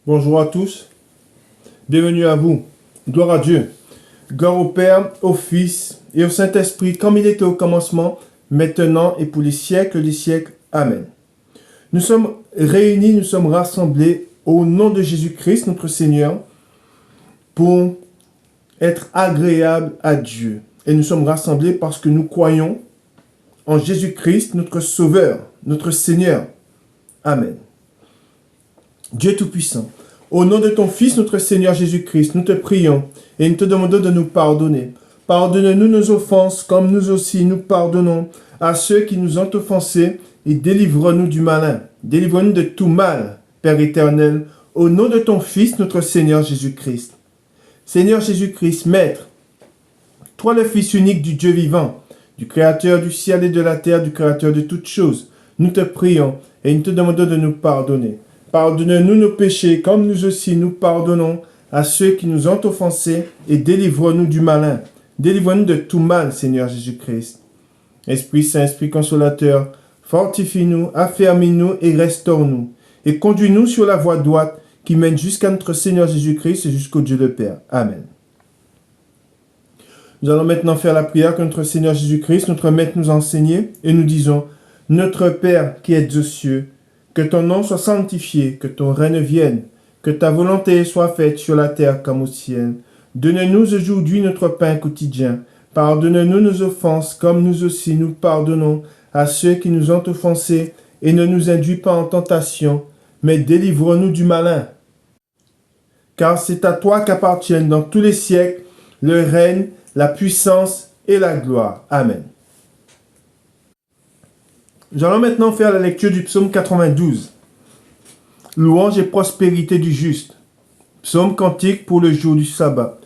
Bonjour à tous, bienvenue à vous. Gloire à Dieu. Gloire au Père, au Fils et au Saint-Esprit, comme il était au commencement, maintenant et pour les siècles des siècles. Amen. Nous sommes réunis, nous sommes rassemblés au nom de Jésus-Christ, notre Seigneur, pour être agréables à Dieu. Et nous sommes rassemblés parce que nous croyons en Jésus-Christ, notre Sauveur, notre Seigneur. Amen. Dieu Tout-Puissant, au nom de ton Fils, notre Seigneur Jésus-Christ, nous te prions et nous te demandons de nous pardonner. Pardonne-nous nos offenses, comme nous aussi nous pardonnons à ceux qui nous ont offensés, et délivre-nous du malin. Délivre-nous de tout mal, Père éternel, au nom de ton Fils, notre Seigneur Jésus-Christ. Seigneur Jésus-Christ, Maître, toi le Fils unique du Dieu vivant, du Créateur du ciel et de la terre, du Créateur de toutes choses, nous te prions et nous te demandons de nous pardonner. Pardonne-nous nos péchés, comme nous aussi nous pardonnons à ceux qui nous ont offensés, et délivre-nous du malin. Délivre-nous de tout mal, Seigneur Jésus-Christ. Esprit Saint, Esprit Consolateur, fortifie-nous, affermis-nous et restaure-nous, et conduis-nous sur la voie droite qui mène jusqu'à notre Seigneur Jésus-Christ et jusqu'au Dieu le Père. Amen. Nous allons maintenant faire la prière que notre Seigneur Jésus-Christ, notre Maître, nous a enseignée, et nous disons, « Notre Père qui es aux cieux, que ton nom soit sanctifié, que ton règne vienne, que ta volonté soit faite sur la terre comme au ciel. Donne-nous aujourd'hui notre pain quotidien. Pardonne-nous nos offenses, comme nous aussi nous pardonnons à ceux qui nous ont offensés, et ne nous induis pas en tentation, mais délivre-nous du malin. Car c'est à toi qu'appartiennent dans tous les siècles le règne, la puissance et la gloire. Amen. Nous allons maintenant faire la lecture du psaume 92. Louange et prospérité du juste. Psaume cantique pour le jour du sabbat.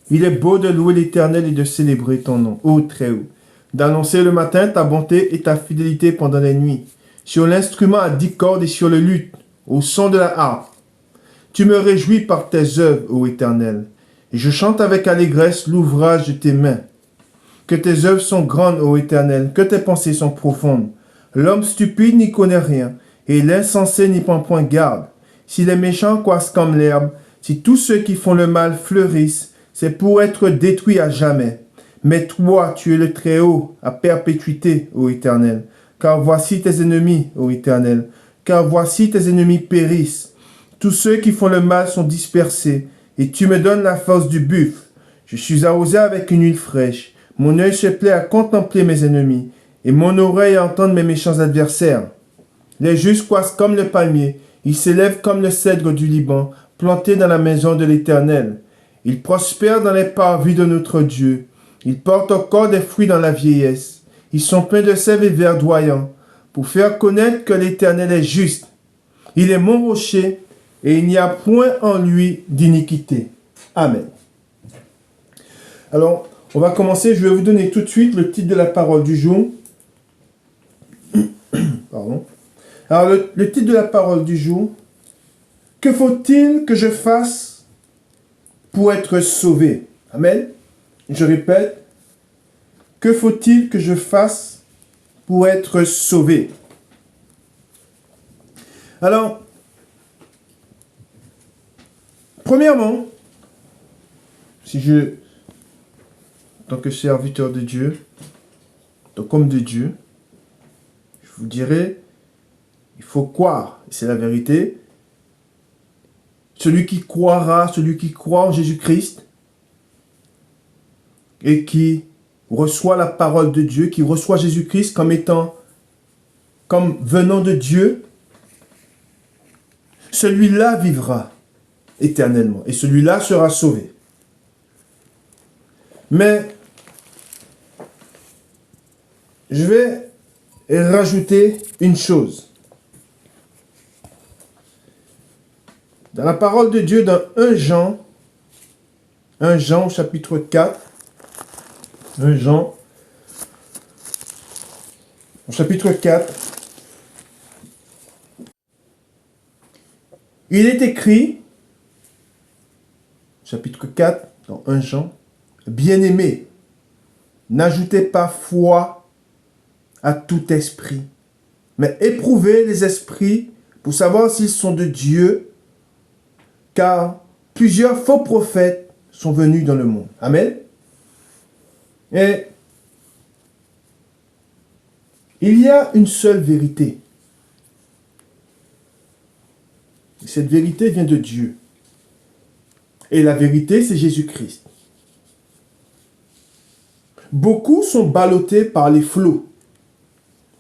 Il est beau de louer l'Éternel et de célébrer ton nom, ô Très-Haut. D'annoncer le matin ta bonté et ta fidélité pendant les nuits. Sur l'instrument à 10 cordes et sur le luth, au son de la harpe. Tu me réjouis par tes œuvres, ô Éternel. Et je chante avec allégresse l'ouvrage de tes mains. Que tes œuvres sont grandes, ô Éternel, que tes pensées sont profondes. L'homme stupide n'y connaît rien, et l'insensé n'y prend point garde. Si les méchants croissent comme l'herbe, si tous ceux qui font le mal fleurissent, c'est pour être détruits à jamais. Mais toi, tu es le Très-Haut, à perpétuité, ô Éternel. Car voici tes ennemis, ô Éternel. Car voici tes ennemis périssent. Tous ceux qui font le mal sont dispersés, et tu me donnes la force du buffle. Je suis arrosé avec une huile fraîche. Mon œil se plaît à contempler mes ennemis, et mon oreille à entendre mes méchants adversaires. Les justes croissent comme le palmier, ils s'élèvent comme le cèdre du Liban, plantés dans la maison de l'Éternel. Ils prospèrent dans les parvis de notre Dieu. Ils portent encore des fruits dans la vieillesse. Ils sont pleins de sève et verdoyants, pour faire connaître que l'Éternel est juste. Il est mon rocher, et il n'y a point en lui d'iniquité. Amen. Alors, on va commencer, je vais vous donner tout de suite le titre de la parole du jour. Pardon. Alors, le titre de la parole du jour, « Que faut-il que je fasse pour être sauvé ?» Amen. Je répète, « Que faut-il que je fasse pour être sauvé ?» Alors, premièrement, en tant que serviteur de Dieu, en tant qu'homme de Dieu, je vous dirais, il faut croire, c'est la vérité. Celui qui croira, celui qui croit en Jésus-Christ et qui reçoit la parole de Dieu, qui reçoit Jésus-Christ comme venant de Dieu, celui-là vivra éternellement et celui-là sera sauvé. Mais je vais rajouter une chose. Dans la parole de Dieu, dans 1 Jean au chapitre 4, 1 Jean au chapitre 4, il est écrit, chapitre 4, dans 1 Jean, « Bien-aimés, n'ajoutez pas foi à tout esprit, mais éprouvez les esprits pour savoir s'ils sont de Dieu, car plusieurs faux prophètes sont venus dans le monde. Amen. Et il y a une seule vérité. Cette vérité vient de Dieu. Et la vérité, c'est Jésus-Christ. Beaucoup sont ballottés par les flots.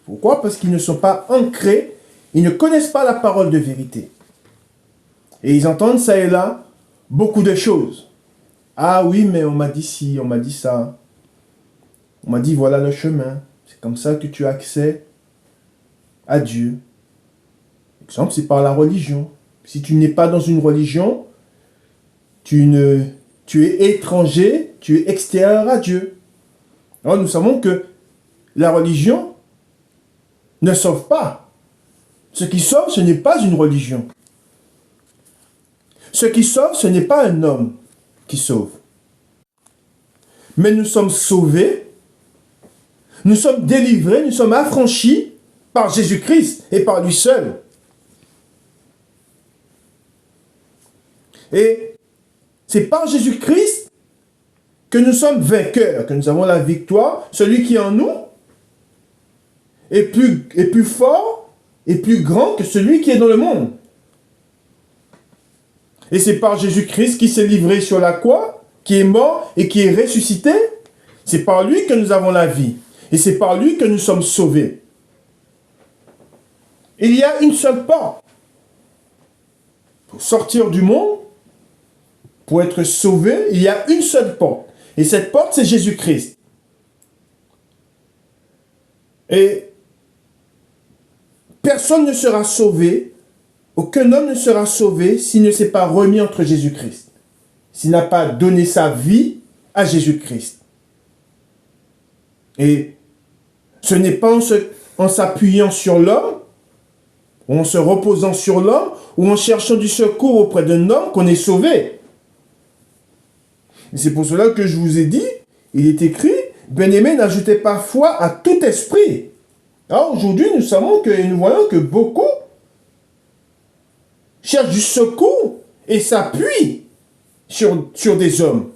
Pourquoi? Parce qu'ils ne sont pas ancrés, ils ne connaissent pas la parole de vérité. Et ils entendent ça et là beaucoup de choses. Ah oui, mais on m'a dit ci, on m'a dit ça. On m'a dit voilà le chemin. C'est comme ça que tu as accès à Dieu. Exemple, c'est par la religion. Si tu n'es pas dans une religion, tu es étranger, tu es extérieur à Dieu. Alors nous savons que la religion ne sauve pas. Ce qui sauve, ce n'est pas une religion. Ce qui sauve, ce n'est pas un homme qui sauve. Mais nous sommes sauvés, nous sommes délivrés, nous sommes affranchis par Jésus-Christ et par lui seul. Et c'est par Jésus-Christ que nous sommes vainqueurs, que nous avons la victoire. Celui qui est en nous est plus fort et plus grand que celui qui est dans le monde. Et c'est par Jésus-Christ qui s'est livré sur la croix, qui est mort et qui est ressuscité. C'est par lui que nous avons la vie. Et c'est par lui que nous sommes sauvés. Il y a une seule porte. Pour sortir du monde, pour être sauvé, il y a une seule porte. Et cette porte, c'est Jésus-Christ. Et personne ne sera sauvé, aucun homme ne sera sauvé s'il ne s'est pas remis entre Jésus-Christ, s'il n'a pas donné sa vie à Jésus-Christ. Et ce n'est pas en s'appuyant sur l'homme, ou en se reposant sur l'homme, ou en cherchant du secours auprès d'un homme qu'on est sauvé. Et c'est pour cela que je vous ai dit, il est écrit, bien-aimés, n'ajoutez pas foi à tout esprit. Alors aujourd'hui, nous voyons que beaucoup cherchent du secours et s'appuient sur des hommes.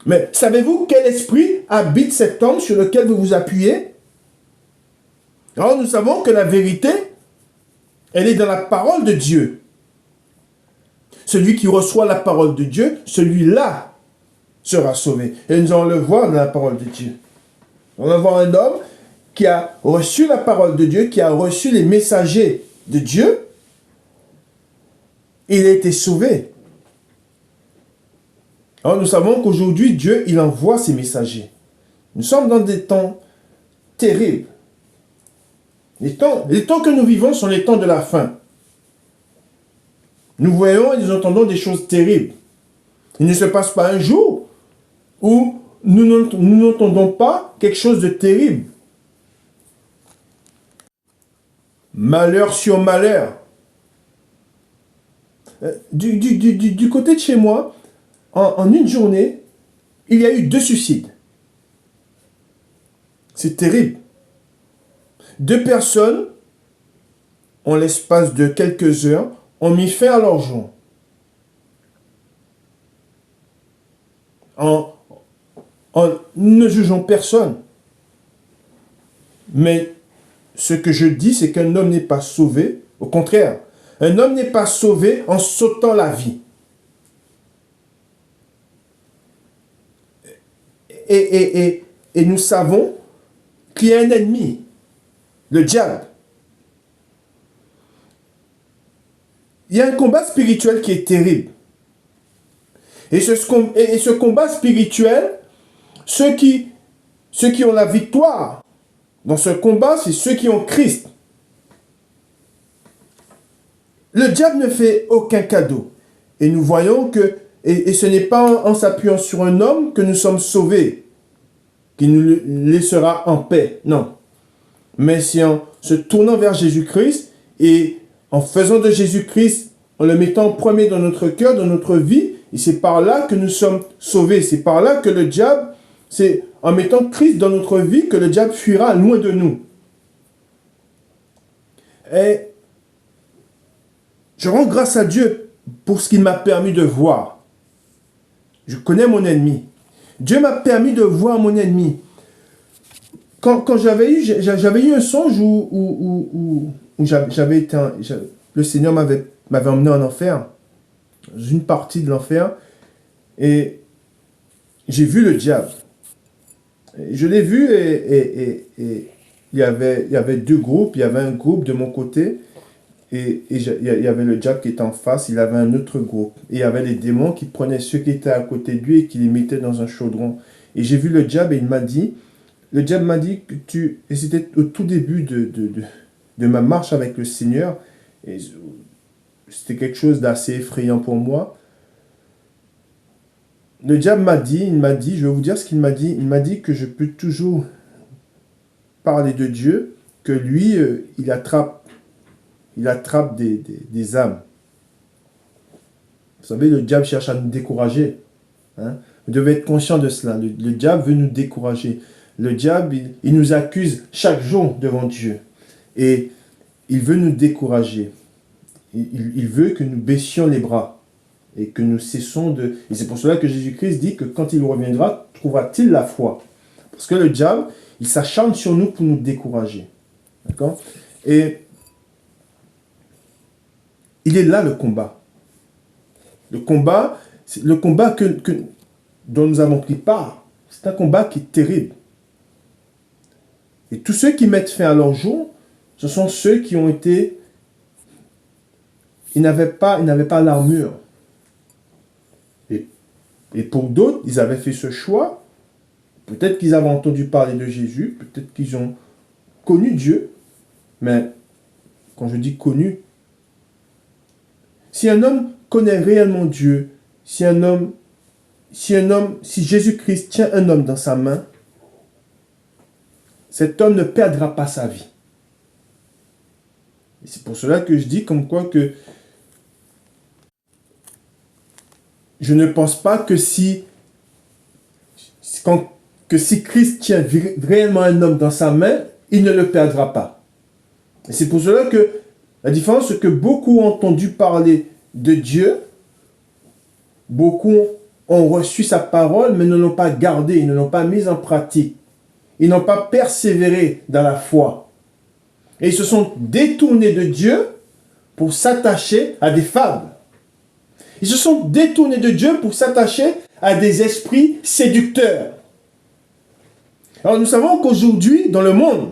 Mais savez-vous quel esprit habite cet homme sur lequel vous vous appuyez? Alors nous savons que la vérité, elle est dans la parole de Dieu. Celui qui reçoit la parole de Dieu, celui-là sera sauvé. Et nous allons le voir dans la parole de Dieu. On va voir un homme qui a reçu la parole de Dieu, qui a reçu les messagers de Dieu. Il a été sauvé. Alors nous savons qu'aujourd'hui, Dieu, il envoie ses messagers. Nous sommes dans des temps terribles. Les temps que nous vivons sont les temps de la fin. Nous voyons et nous entendons des choses terribles. Il ne se passe pas un jour où nous n'entendons pas quelque chose de terrible. Malheur sur malheur. Du côté de chez moi, en une journée, il y a eu 2 suicides. C'est terrible. 2 personnes, en l'espace de quelques heures, ont mis fin à leur jour. En ne jugeant personne. Mais ce que je dis, c'est qu'un homme n'est pas sauvé. Au contraire, un homme n'est pas sauvé en sautant la vie. Et nous savons qu'il y a un ennemi, le diable. Il y a un combat spirituel qui est terrible. Et ce combat spirituel, ceux qui ont la victoire dans ce combat, c'est ceux qui ont Christ. Le diable ne fait aucun cadeau. Et nous voyons que, et ce n'est pas en s'appuyant sur un homme que nous sommes sauvés, qui nous laissera en paix. Non. Mais c'est en se tournant vers Jésus-Christ et en faisant de Jésus-Christ, en le mettant en premier dans notre cœur, dans notre vie, et c'est par là que nous sommes sauvés. C'est par là que le diable, c'est en mettant Christ dans notre vie que le diable fuira loin de nous. Et je rends grâce à Dieu pour ce qu'il m'a permis de voir. Je connais mon ennemi. Dieu m'a permis de voir mon ennemi. Quand j'avais eu un songe où j'avais été, le Seigneur m'avait emmené en enfer, dans une partie de l'enfer, et j'ai vu le diable. Je l'ai vu et il y avait deux groupes. Il y avait un groupe de mon côté et il y avait le diable qui était en face. Il avait un autre groupe. Et il y avait les démons qui prenaient ceux qui étaient à côté de lui et qui les mettaient dans un chaudron. Et j'ai vu le diable et le diable m'a dit que et c'était au tout début de ma marche avec le Seigneur. Et c'était quelque chose d'assez effrayant pour moi. Le diable il m'a dit, je vais vous dire ce qu'il m'a dit. Il m'a dit que je peux toujours parler de Dieu, que lui, il attrape des âmes. Vous savez, le diable cherche à nous décourager. Hein? Vous devez être conscient de cela. Le diable veut nous décourager. Le diable, il nous accuse chaque jour devant Dieu. Et il veut nous décourager. Il veut que nous baissions les bras. Et que nous cessons de... Et c'est pour cela que Jésus-Christ dit que quand il reviendra, trouvera-t-il la foi? Parce que le diable, il s'acharne sur nous pour nous décourager. D'accord? Et il est là le combat. Le combat dont nous avons pris part, c'est un combat qui est terrible. Et tous ceux qui mettent fin à leur jour, ce sont ceux qui ont été... Ils n'avaient pas l'armure. Et pour d'autres, ils avaient fait ce choix. Peut-être qu'ils avaient entendu parler de Jésus, peut-être qu'ils ont connu Dieu. Mais quand je dis connu, si un homme connaît réellement Dieu, si Jésus-Christ tient un homme dans sa main, cet homme ne perdra pas sa vie. Et c'est pour cela que je dis comme quoi que je ne pense pas que si Christ tient réellement un homme dans sa main, il ne le perdra pas. Et c'est pour cela que la différence, c'est que beaucoup ont entendu parler de Dieu, beaucoup ont reçu sa parole, mais ne l'ont pas gardée, ils ne l'ont pas mise en pratique. Ils n'ont pas persévéré dans la foi. Et ils se sont détournés de Dieu pour s'attacher à des fables. Ils se sont détournés de Dieu pour s'attacher à des esprits séducteurs. Alors nous savons qu'aujourd'hui, dans le monde,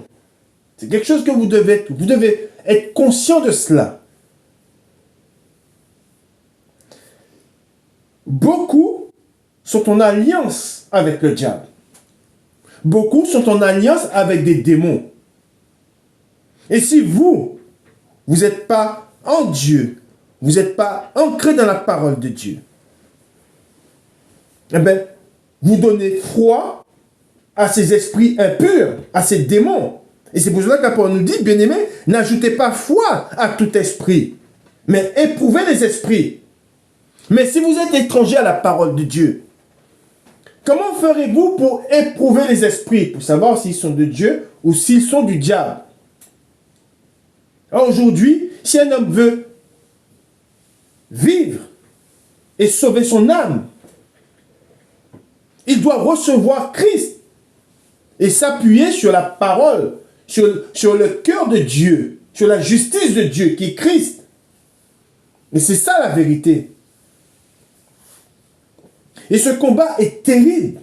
c'est quelque chose que vous devez être conscient de cela. Beaucoup sont en alliance avec le diable. Beaucoup sont en alliance avec des démons. Et si vous n'êtes pas en Dieu, vous n'êtes pas ancré dans la parole de Dieu, eh bien, vous donnez foi à ces esprits impurs, à ces démons. Et c'est pour cela que la parole nous dit, bien-aimés, n'ajoutez pas foi à tout esprit, mais éprouvez les esprits. Mais si vous êtes étranger à la parole de Dieu, comment ferez-vous pour éprouver les esprits, pour savoir s'ils sont de Dieu ou s'ils sont du diable? Aujourd'hui, si un homme veut vivre et sauver son âme, il doit recevoir Christ et s'appuyer sur la parole, sur le cœur de Dieu, sur la justice de Dieu qui est Christ. Et c'est ça la vérité. Et ce combat est terrible.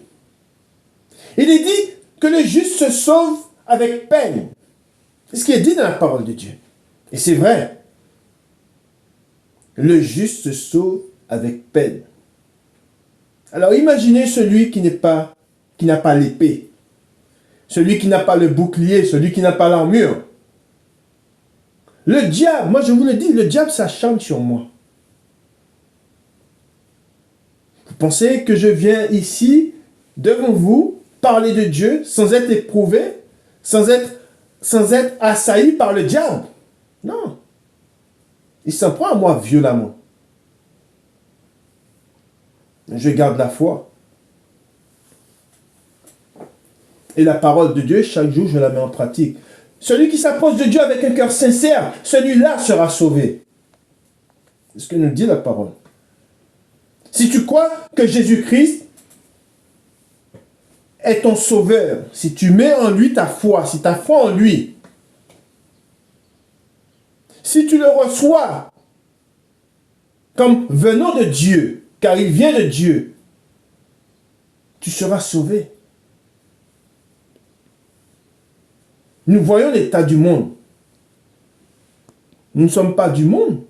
Il est dit que le juste se sauve avec peine. C'est ce qui est dit dans la parole de Dieu. Et c'est vrai. Le juste se sauve avec peine. Alors imaginez celui qui n'a pas l'épée. Celui qui n'a pas le bouclier, celui qui n'a pas l'armure. Le diable, moi je vous le dis, le diable s'acharne sur moi. Vous pensez que je viens ici, devant vous, parler de Dieu sans être éprouvé, sans être assailli par le diable? Non. Il s'en prend à moi violemment. Je garde la foi. Et la parole de Dieu, chaque jour, je la mets en pratique. Celui qui s'approche de Dieu avec un cœur sincère, celui-là sera sauvé. C'est ce que nous dit la parole. Si tu crois que Jésus-Christ est ton sauveur, si tu mets en lui ta foi, si ta foi en lui, si tu le reçois comme venant de Dieu, car il vient de Dieu, tu seras sauvé. Nous voyons l'état du monde. Nous ne sommes pas du monde,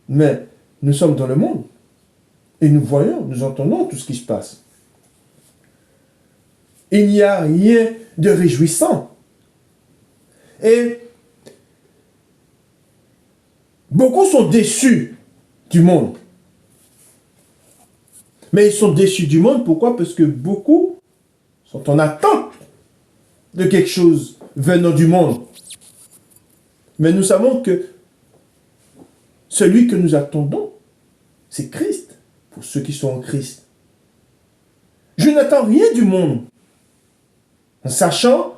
mais nous sommes dans le monde. Et nous voyons, nous entendons tout ce qui se passe. Il n'y a rien de réjouissant. Et beaucoup sont déçus du monde. Mais ils sont déçus du monde, pourquoi? Parce que beaucoup sont en attente de quelque chose venant du monde. Mais nous savons que celui que nous attendons, c'est Christ, pour ceux qui sont en Christ. Je n'attends rien du monde. En sachant,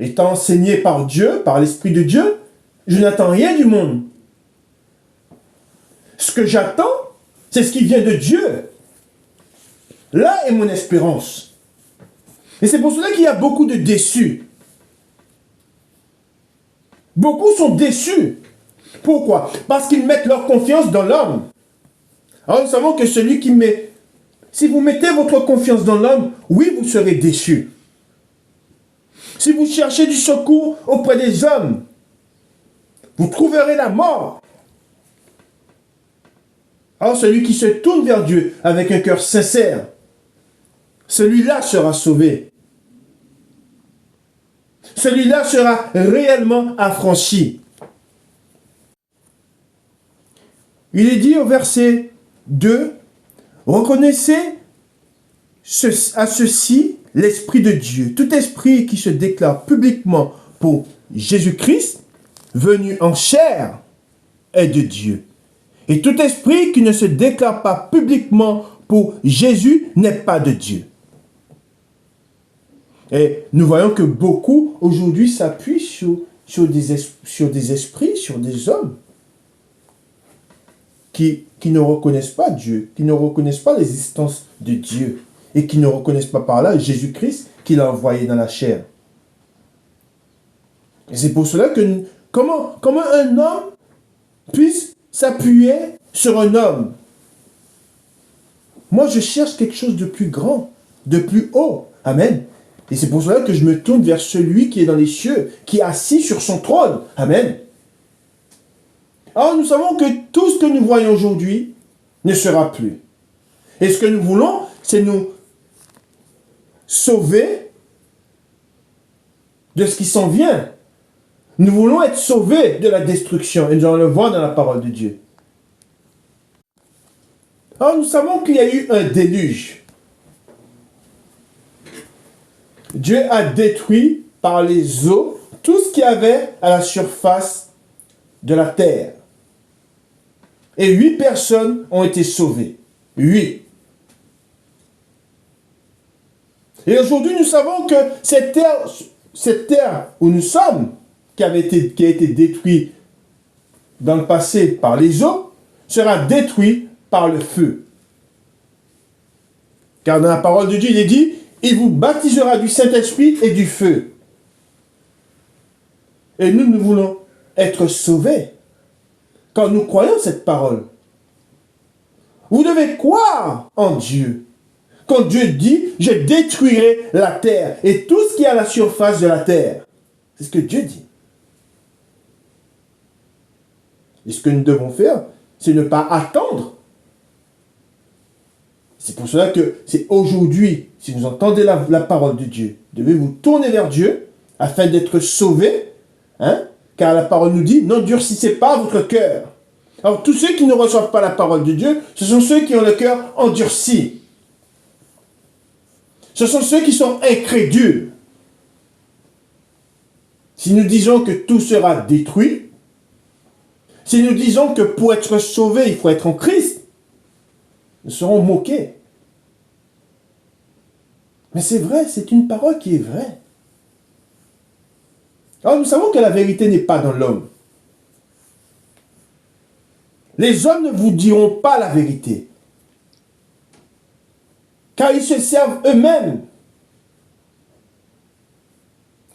étant enseigné par Dieu, par l'Esprit de Dieu, je n'attends rien du monde. Ce que j'attends, c'est ce qui vient de Dieu. Là est mon espérance. Et c'est pour cela qu'il y a beaucoup de déçus. Beaucoup sont déçus. Pourquoi? Parce qu'ils mettent leur confiance dans l'homme. Alors nous savons que celui qui met... Si vous mettez votre confiance dans l'homme, oui, vous serez déçus. Si vous cherchez du secours auprès des hommes, vous trouverez la mort. Alors celui qui se tourne vers Dieu avec un cœur sincère, celui-là sera sauvé. Celui-là sera réellement affranchi. Il est dit au verset 2, « Reconnaissez à ceci l'Esprit de Dieu. Tout esprit qui se déclare publiquement pour Jésus-Christ, venu en chair, est de Dieu. Et tout esprit qui ne se déclare pas publiquement pour Jésus n'est pas de Dieu. » Et nous voyons que beaucoup aujourd'hui s'appuient sur des esprits, sur des hommes qui ne reconnaissent pas Dieu, qui ne reconnaissent pas l'existence de Dieu et qui ne reconnaissent pas par là Jésus-Christ qu'il a envoyé dans la chair. Et c'est pour cela que comment un homme puisse s'appuyer sur un homme? Moi, je cherche quelque chose de plus grand, de plus haut. Amen. Et c'est pour cela que je me tourne vers celui qui est dans les cieux, qui est assis sur son trône. Amen. Alors nous savons que tout ce que nous voyons aujourd'hui ne sera plus. Et ce que nous voulons, c'est nous sauver de ce qui s'en vient. Nous voulons être sauvés de la destruction. Et nous allons le voir dans la parole de Dieu. Alors nous savons qu'il y a eu un déluge. Dieu a détruit par les eaux tout ce qu'il y avait à la surface de la terre. Et 8 personnes ont été sauvées. 8. Et aujourd'hui, nous savons que cette terre où nous sommes, qui a été détruite dans le passé par les eaux, sera détruite par le feu. Car dans la parole de Dieu, il est dit, il vous baptisera du Saint-Esprit et du feu. Et nous voulons être sauvés quand nous croyons cette parole. Vous devez croire en Dieu. Quand Dieu dit, je détruirai la terre et tout ce qui est à la surface de la terre. C'est ce que Dieu dit. Et ce que nous devons faire, c'est ne pas attendre. C'est pour cela que c'est aujourd'hui, si vous entendez la parole de Dieu, devez vous tourner vers Dieu afin d'être sauvés, hein, car la parole nous dit, n'endurcissez pas votre cœur. Alors tous ceux qui ne reçoivent pas la parole de Dieu, ce sont ceux qui ont le cœur endurci. Ce sont ceux qui sont incrédules. Si nous disons que tout sera détruit, si nous disons que pour être sauvé, il faut être en Christ, nous serons moqués. Mais c'est vrai, c'est une parole qui est vraie. Alors nous savons que la vérité n'est pas dans l'homme. Les hommes ne vous diront pas la vérité, car ils se servent eux-mêmes.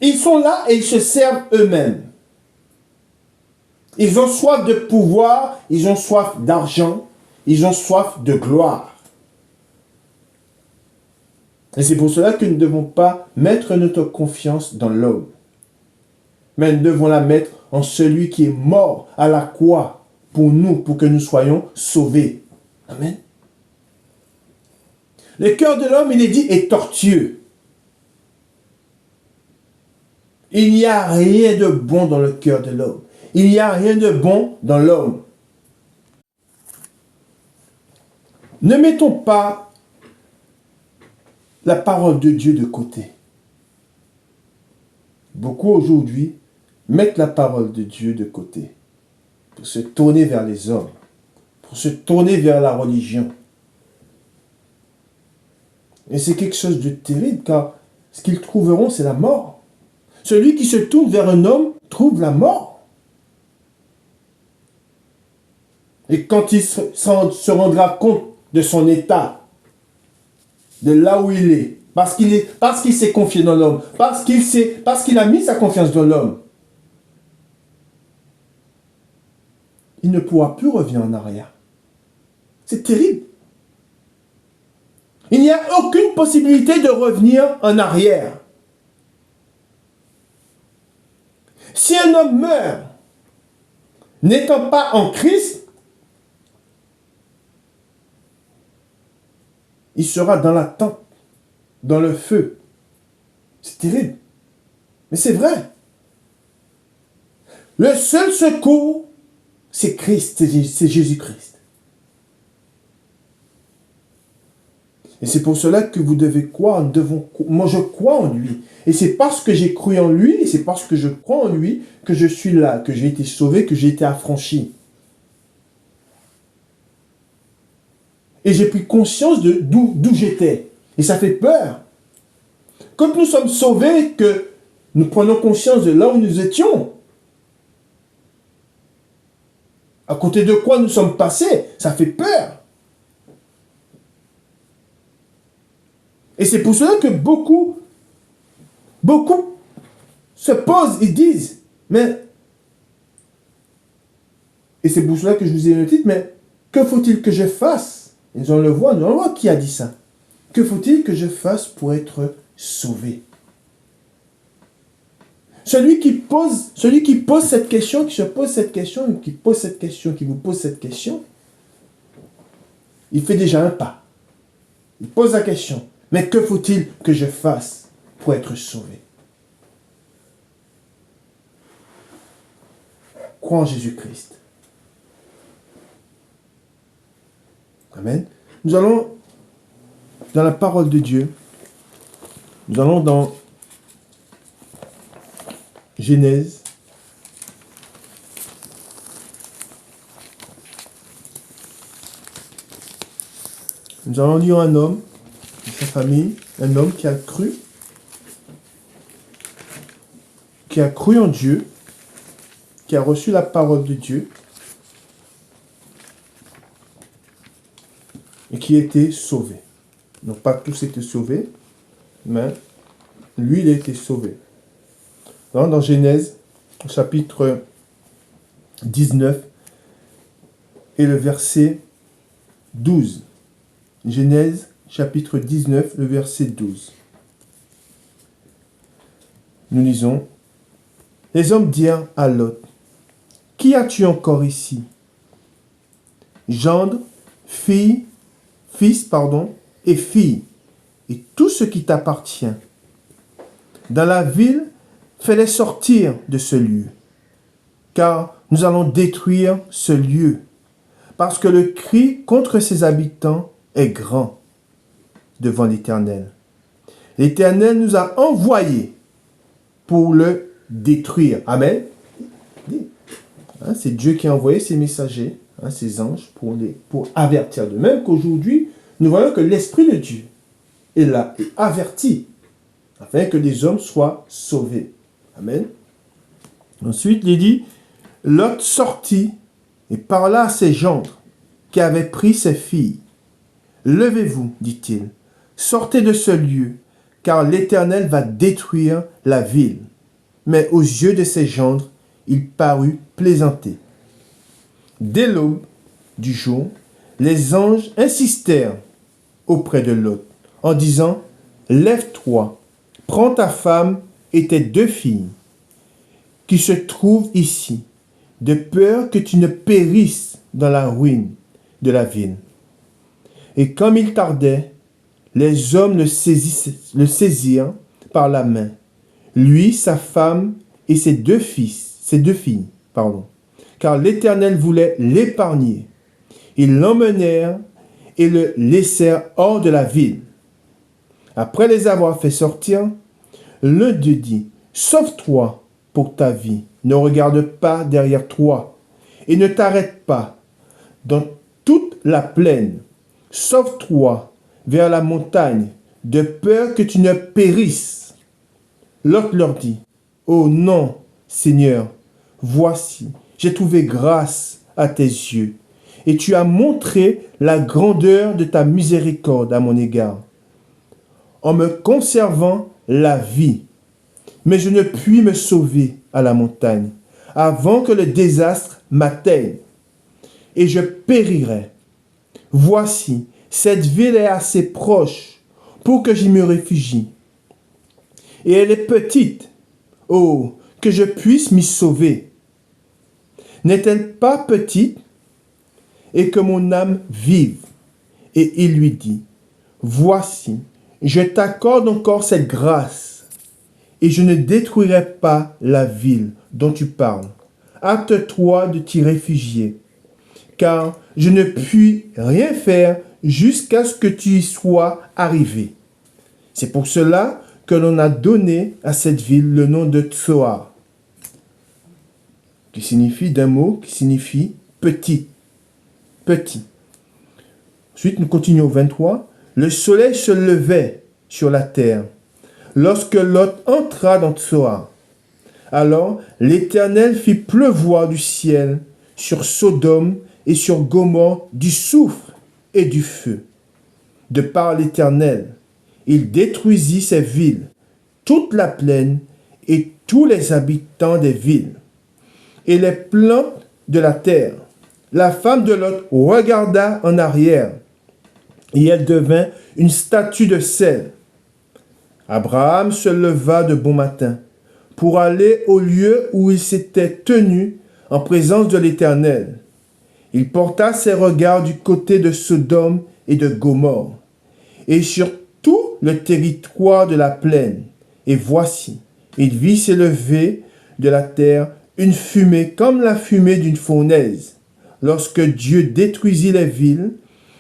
Ils sont là et ils se servent eux-mêmes. Ils ont soif de pouvoir, ils ont soif d'argent, ils ont soif de gloire. Et c'est pour cela que nous ne devons pas mettre notre confiance dans l'homme, mais nous devons la mettre en celui qui est mort à la croix pour nous, pour que nous soyons sauvés. Amen. Le cœur de l'homme, il est dit, est tortueux. Il n'y a rien de bon dans le cœur de l'homme. Il n'y a rien de bon dans l'homme. Ne mettons pas la parole de Dieu de côté. Beaucoup aujourd'hui mettent la parole de Dieu de côté pour se tourner vers les hommes, pour se tourner vers la religion. Et c'est quelque chose de terrible, car ce qu'ils trouveront, c'est la mort. Celui qui se tourne vers un homme trouve la mort. Et quand il se rendra compte de son état, de là où il est, parce qu'il s'est confié dans l'homme, parce qu'il a mis sa confiance dans l'homme, il ne pourra plus revenir en arrière. C'est terrible. Il n'y a aucune possibilité de revenir en arrière. Si un homme meurt, n'étant pas en Christ, il sera dans la tente, dans le feu. C'est terrible. Mais c'est vrai. Le seul secours, c'est Christ, c'est Jésus-Christ. Et c'est pour cela que vous devez croire, moi je crois en lui. Et c'est parce que j'ai cru en lui, et c'est parce que je crois en lui, que je suis là, que j'ai été sauvé, que j'ai été affranchi. Et j'ai pris conscience d'où j'étais. Et ça fait peur. Quand nous sommes sauvés, que nous prenons conscience de là où nous étions, à côté de quoi nous sommes passés, ça fait peur. Et c'est pour cela que beaucoup se posent et disent, mais, et c'est pour cela que je vous ai donné le titre, mais que faut-il que je fasse? Nous allons le voir qui a dit ça. Que faut-il que je fasse pour être sauvé? Celui qui pose cette question, qui se pose cette question, qui pose cette question, qui vous pose cette question, il fait déjà un pas. Il pose la question. Mais que faut-il que je fasse pour être sauvé? Crois en Jésus-Christ. Amen. Nous allons dans la parole de Dieu. Nous allons dans Genèse. Nous allons lire un homme de sa famille, un homme qui a cru en Dieu, qui a reçu la parole de Dieu et qui a été sauvé. Non pas tous étaient sauvés, mais lui, il a été sauvé. Dans Genèse, chapitre 19 et le verset 12. Genèse, chapitre 19, le verset 12. Nous lisons. Les hommes dirent à Lot, « Qui as-tu encore ici? Gendre, fils, et filles, et tout ce qui t'appartient. Dans la ville, fais-les sortir de ce lieu, car nous allons détruire ce lieu, parce que le cri contre ses habitants est grand devant l'Éternel. L'Éternel nous a envoyés pour le détruire. » Amen. C'est Dieu qui a envoyé ses messagers, ses anges, pour avertir. De même qu'aujourd'hui, nous voyons que l'Esprit de Dieu est là et averti, afin que les hommes soient sauvés. Amen. Ensuite, il dit, Lot sortit et parla à ses gendres qui avaient pris ses filles. Levez-vous, dit-il, sortez de ce lieu, car l'Éternel va détruire la ville. Mais aux yeux de ses gendres, il parut plaisanter. Dès l'aube du jour, les anges insistèrent auprès de Lot en disant, lève-toi, prends ta femme et tes 2 filles qui se trouvent ici, de peur que tu ne périsses dans la ruine de la ville. Et comme il tardait, les hommes le saisirent par la main, lui, sa femme et ses 2 filles, car l'Éternel voulait l'épargner. Ils l'emmenèrent et le laissèrent hors de la ville. Après les avoir fait sortir, l'un d'eux dit, sauve-toi pour ta vie, ne regarde pas derrière toi et ne t'arrête pas dans toute la plaine. Sauve-toi vers la montagne, de peur que tu ne périsses. Lot leur dit, oh non, Seigneur, voici, j'ai trouvé grâce à tes yeux, et tu as montré la grandeur de ta miséricorde à mon égard, en me conservant la vie. Mais je ne puis me sauver à la montagne, avant que le désastre m'atteigne, et je périrai. Voici, cette ville est assez proche pour que j'y me réfugie. Et elle est petite, oh, que je puisse m'y sauver. N'est-elle pas petite et que mon âme vive? Et il lui dit, voici, je t'accorde encore cette grâce, et je ne détruirai pas la ville dont tu parles. Hâte-toi de t'y réfugier, car je ne puis rien faire jusqu'à ce que tu y sois arrivé. C'est pour cela que l'on a donné à cette ville le nom de Tsoar, qui signifie d'un mot qui signifie petit. Petit. Ensuite, nous continuons au 23. Le soleil se levait sur la terre lorsque Lot entra dans Tsoar. Alors l'Éternel fit pleuvoir du ciel sur Sodome et sur Gomorrhe du soufre et du feu. De par l'Éternel, il détruisit ces villes, toute la plaine et tous les habitants des villes, et les plantes de la terre. La femme de Lot regarda en arrière, et elle devint une statue de sel. Abraham se leva de bon matin pour aller au lieu où il s'était tenu en présence de l'Éternel. Il porta ses regards du côté de Sodome et de Gomorrhe, et sur tout le territoire de la plaine. Et voici, il vit s'élever de la terre une fumée comme la fumée d'une fournaise. Lorsque Dieu détruisit les villes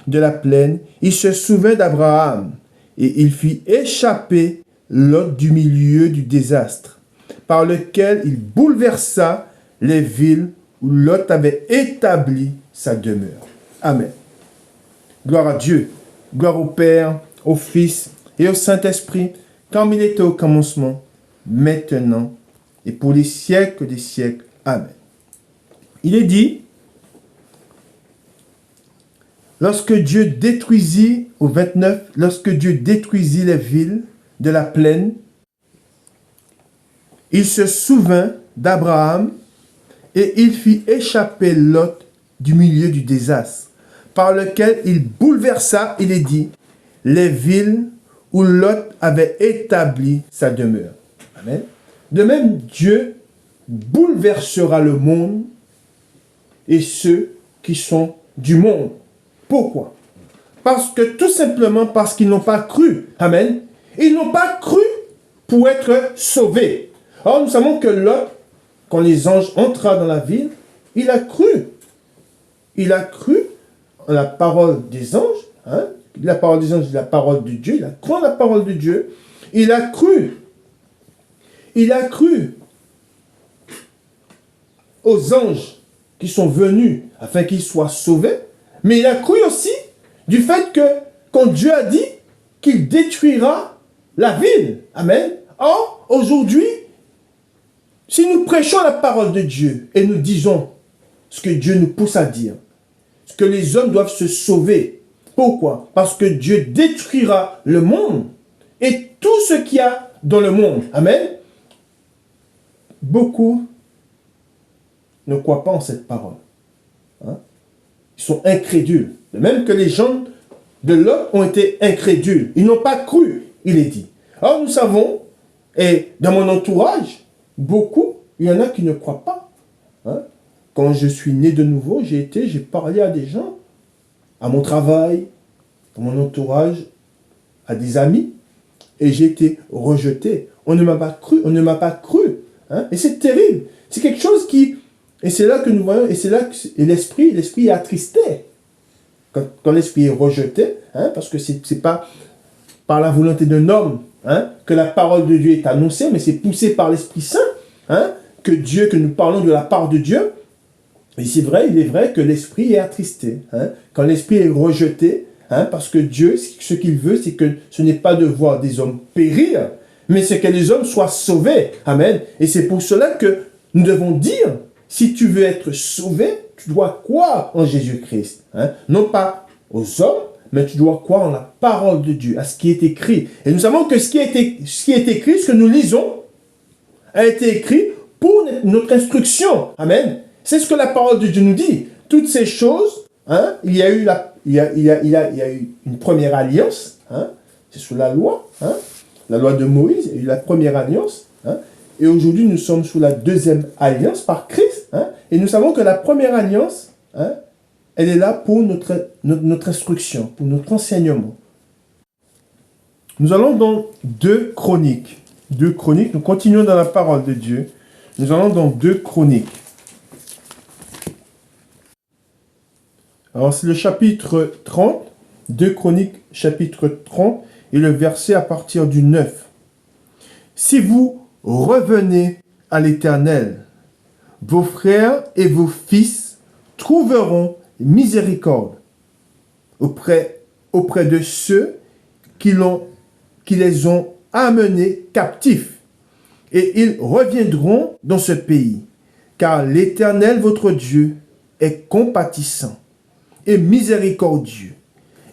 de la plaine, il se souvint d'Abraham, et il fit échapper Lot du milieu du désastre, par lequel il bouleversa les villes où Lot avait établi sa demeure. Amen. Gloire à Dieu, gloire au Père, au Fils et au Saint-Esprit, comme il était au commencement, maintenant et pour les siècles des siècles. Amen. Il est dit, lorsque Dieu détruisit, au 29, lorsque Dieu détruisit les villes de la plaine, il se souvint d'Abraham et il fit échapper Lot du milieu du désastre, par lequel il bouleversa, il est dit, les villes où Lot avait établi sa demeure. Amen. De même, Dieu bouleversera le monde et ceux qui sont du monde. Pourquoi? Parce que tout simplement parce qu'ils n'ont pas cru. Amen. Ils n'ont pas cru pour être sauvés. Or, nous savons que Lot, quand les anges entrèrent dans la ville, il a cru. Il a cru en la parole des anges. Hein? La parole des anges, la parole de Dieu. Il a cru en la parole de Dieu. Il a cru. Il a cru aux anges qui sont venus afin qu'ils soient sauvés. Mais il a cru aussi du fait que quand Dieu a dit qu'il détruira la ville. Amen. Or, aujourd'hui, si nous prêchons la parole de Dieu et nous disons, ce que Dieu nous pousse à dire. Ce que les hommes doivent se sauver. Pourquoi? Parce que Dieu détruira le monde et tout ce qu'il y a dans le monde. Amen. Beaucoup ne croient pas en cette parole. Hein? Ils sont incrédules. De même que les gens de Lot ont été incrédules. Ils n'ont pas cru, il est dit. Alors nous savons, et dans mon entourage, beaucoup, il y en a qui ne croient pas. Hein? Quand je suis né de nouveau, j'ai parlé à des gens, à mon travail, dans mon entourage, à des amis, et j'ai été rejeté. On ne m'a pas cru, on ne m'a pas cru. Hein? Et c'est terrible. C'est quelque chose qui... Et c'est là que nous voyons, et c'est là que l'esprit est attristé. Quand l'esprit est rejeté, hein, parce que c'est pas par la volonté d'un homme hein, que la parole de Dieu est annoncée, mais c'est poussé par l'Esprit Saint, hein, que nous parlons de la part de Dieu. Et c'est vrai, il est vrai que l'esprit est attristé. Hein, quand l'esprit est rejeté, hein, parce que Dieu, ce qu'il veut, c'est que ce n'est pas de voir des hommes périr, mais c'est que les hommes soient sauvés. Amen. Et c'est pour cela que nous devons dire, si tu veux être sauvé, tu dois croire en Jésus-Christ. Hein? Non pas aux hommes, mais tu dois croire en la parole de Dieu, à ce qui est écrit. Et nous savons que ce qui est écrit, ce que nous lisons, a été écrit pour notre instruction. Amen. C'est ce que la parole de Dieu nous dit. Toutes ces choses, hein, il y a eu une première alliance, hein, c'est sous la loi de Moïse, il y a eu la première alliance, hein, et aujourd'hui nous sommes sous la deuxième alliance par Christ, hein, et nous savons que la première alliance, hein, elle est là pour notre instruction, pour notre enseignement. Nous allons dans 2 Chroniques. 2 Chroniques, nous continuons dans la parole de Dieu. Nous allons dans 2 Chroniques. Alors c'est le chapitre 30, 2 Chroniques chapitre 30, et le verset à partir du 9. Si vous revenez à l'Éternel, vos frères et vos fils trouveront miséricorde auprès de ceux qui les ont amenés captifs, et ils reviendront dans ce pays, car l'Éternel votre Dieu est compatissant et miséricordieux,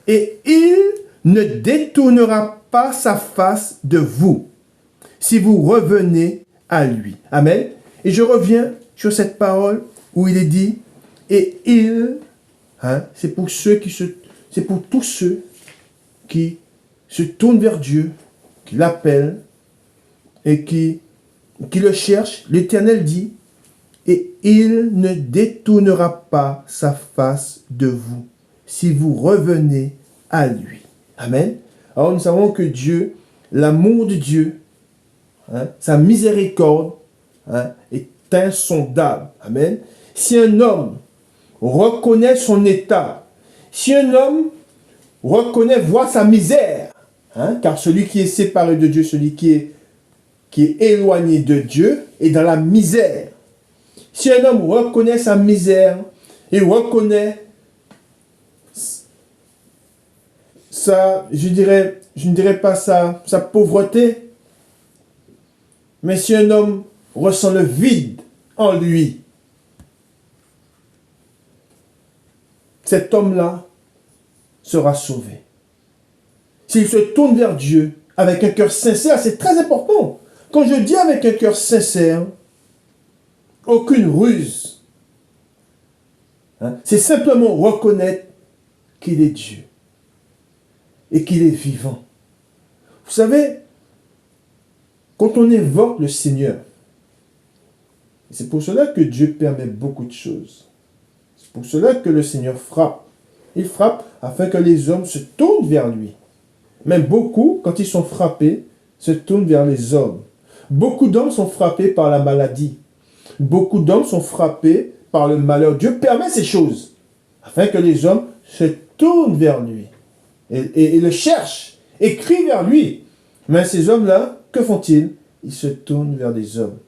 et il ne détournera pas sa face de vous, si vous revenez à lui. Amen. Et je reviens sur cette parole où il est dit, et il, hein, c'est pour tous ceux qui se tournent vers Dieu, qui l'appellent et qui le cherchent. L'Éternel dit, et il ne détournera pas sa face de vous, si vous revenez à lui. Amen. Alors nous savons que Dieu, l'amour de Dieu, hein, sa miséricorde, hein, est insondable. Amen. Si un homme reconnaît son état, si un homme voit sa misère, hein, car celui qui est séparé de Dieu, celui qui est éloigné de Dieu, est dans la misère. Si un homme reconnaît sa misère, il reconnaît je ne dirais pas sa pauvreté, mais si un homme ressent le vide en lui, cet homme-là sera sauvé. S'il se tourne vers Dieu avec un cœur sincère, c'est très important. Quand je dis avec un cœur sincère, aucune ruse. Hein? C'est simplement reconnaître qu'il est Dieu et qu'il est vivant. Vous savez, quand on évoque le Seigneur, c'est pour cela que Dieu permet beaucoup de choses. C'est pour cela que le Seigneur frappe. Il frappe afin que les hommes se tournent vers lui. Mais beaucoup, quand ils sont frappés, se tournent vers les hommes. Beaucoup d'hommes sont frappés par la maladie. Beaucoup d'hommes sont frappés par le malheur. Dieu permet ces choses afin que les hommes se tournent vers lui et le cherchent et crient vers lui. Mais ces hommes-là, que font-ils? Ils se tournent vers des hommes.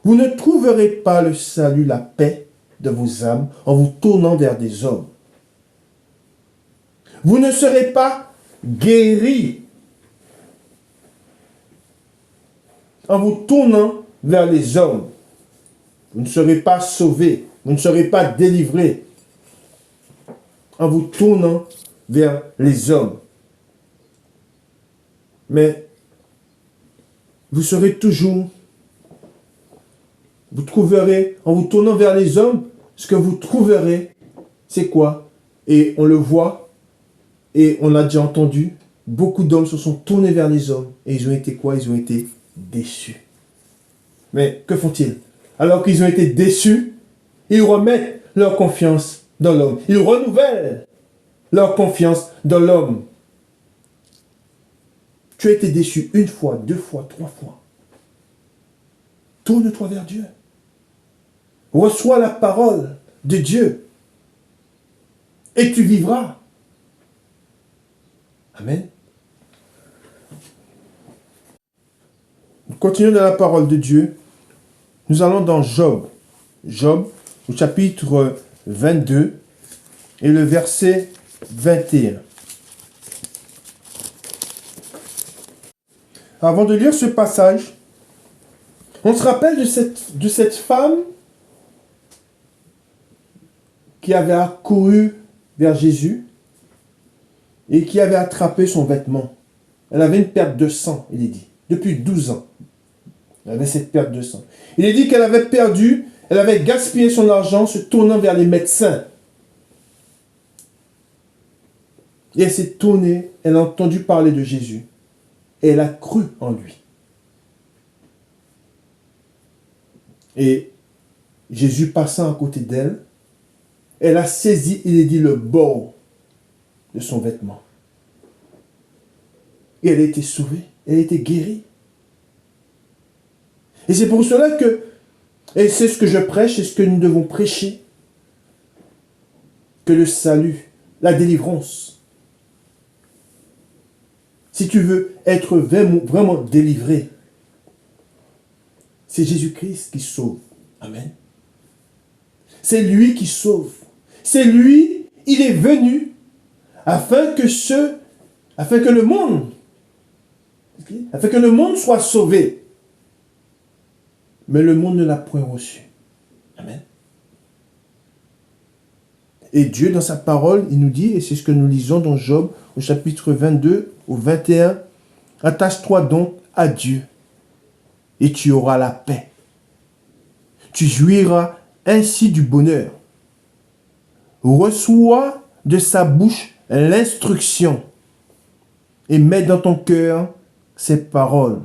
Vous ne trouverez pas le salut, la paix de vos âmes en vous tournant vers des hommes. Vous ne serez pas guéris en vous tournant vers les hommes. Vous ne serez pas sauvés. Vous ne serez pas délivrés en vous tournant vers les hommes. Mais vous serez toujours, vous trouverez, en vous tournant vers les hommes, ce que vous trouverez, c'est quoi? Et on le voit, et on l'a déjà entendu, beaucoup d'hommes se sont tournés vers les hommes, et ils ont été quoi? Ils ont été déçus. Mais que font-ils? Alors qu'ils ont été déçus, ils remettent leur confiance dans l'homme. Ils renouvellent leur confiance dans l'homme. Tu as été déçu une fois, deux fois, trois fois. Tourne-toi vers Dieu. Reçois la parole de Dieu. Et tu vivras. Amen. Nous continuons dans la parole de Dieu. Nous allons dans Job. Job, au chapitre 22 et le verset 21. Avant de lire ce passage, on se rappelle de cette femme qui avait accouru vers Jésus et qui avait attrapé son vêtement. Elle avait une perte de sang, il est dit, depuis 12 ans. Elle avait cette perte de sang. Il est dit qu'elle avait perdu, elle avait gaspillé son argent se tournant vers les médecins. Et elle s'est tournée, elle a entendu parler de Jésus. Et elle a cru en lui. Et Jésus passant à côté d'elle, elle a saisi, il est dit, le bord de son vêtement. Et elle a été sauvée, elle a été guérie. Et c'est pour cela que, et c'est ce que je prêche, c'est ce que nous devons prêcher, que le salut, la délivrance. Si tu veux être vraiment délivré, c'est Jésus-Christ qui sauve. Amen. C'est lui qui sauve. C'est lui, il est venu afin que le monde soit sauvé. Mais le monde ne l'a point reçu. Amen. Et Dieu, dans sa parole, il nous dit, et c'est ce que nous lisons dans Job, au chapitre 22, au 21, « Attache-toi donc à Dieu, et tu auras la paix. Tu jouiras ainsi du bonheur. Reçois de sa bouche l'instruction, et mets dans ton cœur ses paroles.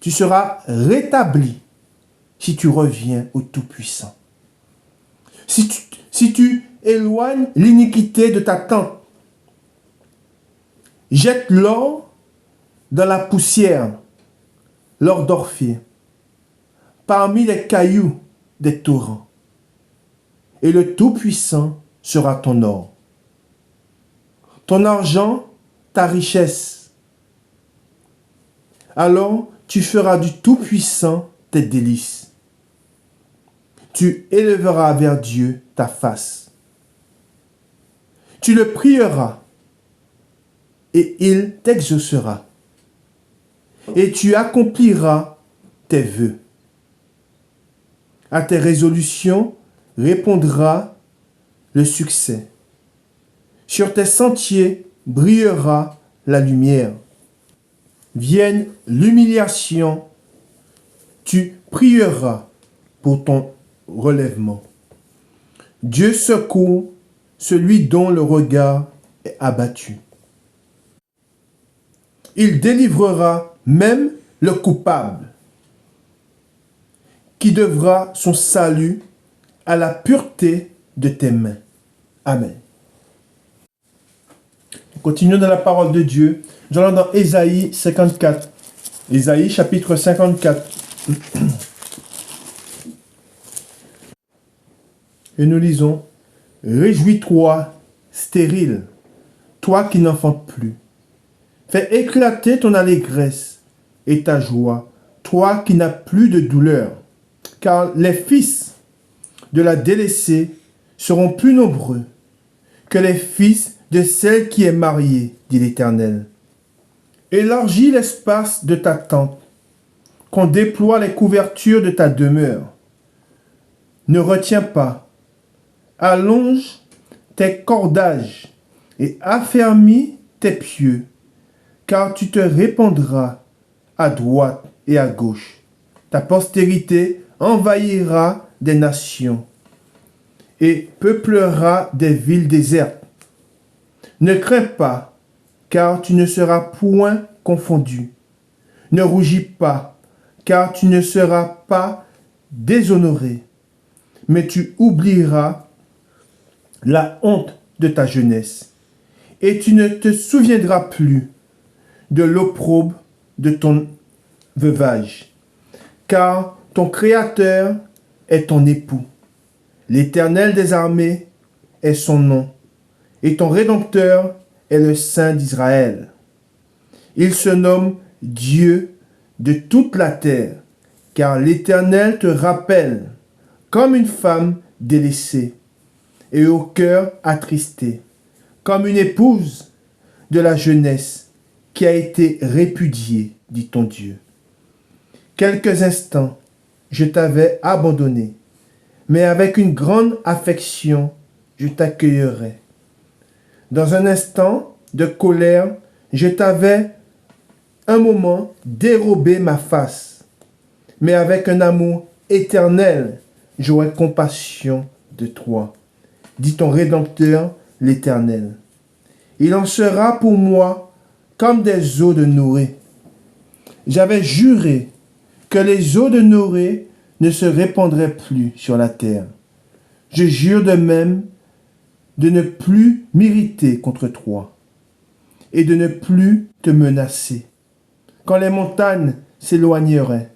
Tu seras rétabli si tu reviens au Tout-Puissant. Si tu éloignes l'iniquité de ta tente, jette l'or dans la poussière, l'or d'Orphée, parmi les cailloux des torrents, et le Tout-Puissant sera ton or. Ton argent, ta richesse. Alors tu feras du Tout-Puissant tes délices. Tu élèveras vers Dieu ta face. Tu le prieras et il t'exaucera. Et tu accompliras tes vœux. À tes résolutions répondra le succès. Sur tes sentiers brillera la lumière. Vienne l'humiliation, tu prieras pour ton relèvement. Dieu secourt celui dont le regard est abattu. Il délivrera même le coupable, qui devra son salut à la pureté de tes mains. Amen. Continuons dans la parole de Dieu. Nous allons dans Ésaïe 54. Ésaïe chapitre 54. Et nous lisons, « Réjouis-toi, stérile, toi qui n'enfantes plus. Fais éclater ton allégresse et ta joie, toi qui n'as plus de douleur. Car les fils de la délaissée seront plus nombreux que les fils de celle qui est mariée, dit l'Éternel. Élargis l'espace de ta tente, qu'on déploie les couvertures de ta demeure. Ne retiens pas. Allonge tes cordages et affermis tes pieux, car tu te répandras à droite et à gauche. Ta postérité envahira des nations et peuplera des villes désertes. Ne crains pas, car tu ne seras point confondu. Ne rougis pas, car tu ne seras pas déshonoré, mais tu oublieras la honte de ta jeunesse, et tu ne te souviendras plus de l'opprobre de ton veuvage, car ton Créateur est ton époux. L'Éternel des armées est son nom, et ton Rédempteur est le Saint d'Israël. Il se nomme Dieu de toute la terre, car l'Éternel te rappelle comme une femme délaissée et au cœur attristé, comme une épouse de la jeunesse qui a été répudiée, dit ton Dieu. Quelques instants, je t'avais abandonné, mais avec une grande affection, je t'accueillerai. Dans un instant de colère, je t'avais un moment dérobé ma face, mais avec un amour éternel, j'aurai compassion de toi, dit ton Rédempteur, l'Éternel. Il en sera pour moi comme des eaux de Norée. J'avais juré que les eaux de Norée ne se répandraient plus sur la terre. Je jure de même de ne plus m'irriter contre toi et de ne plus te menacer. Quand les montagnes s'éloigneraient,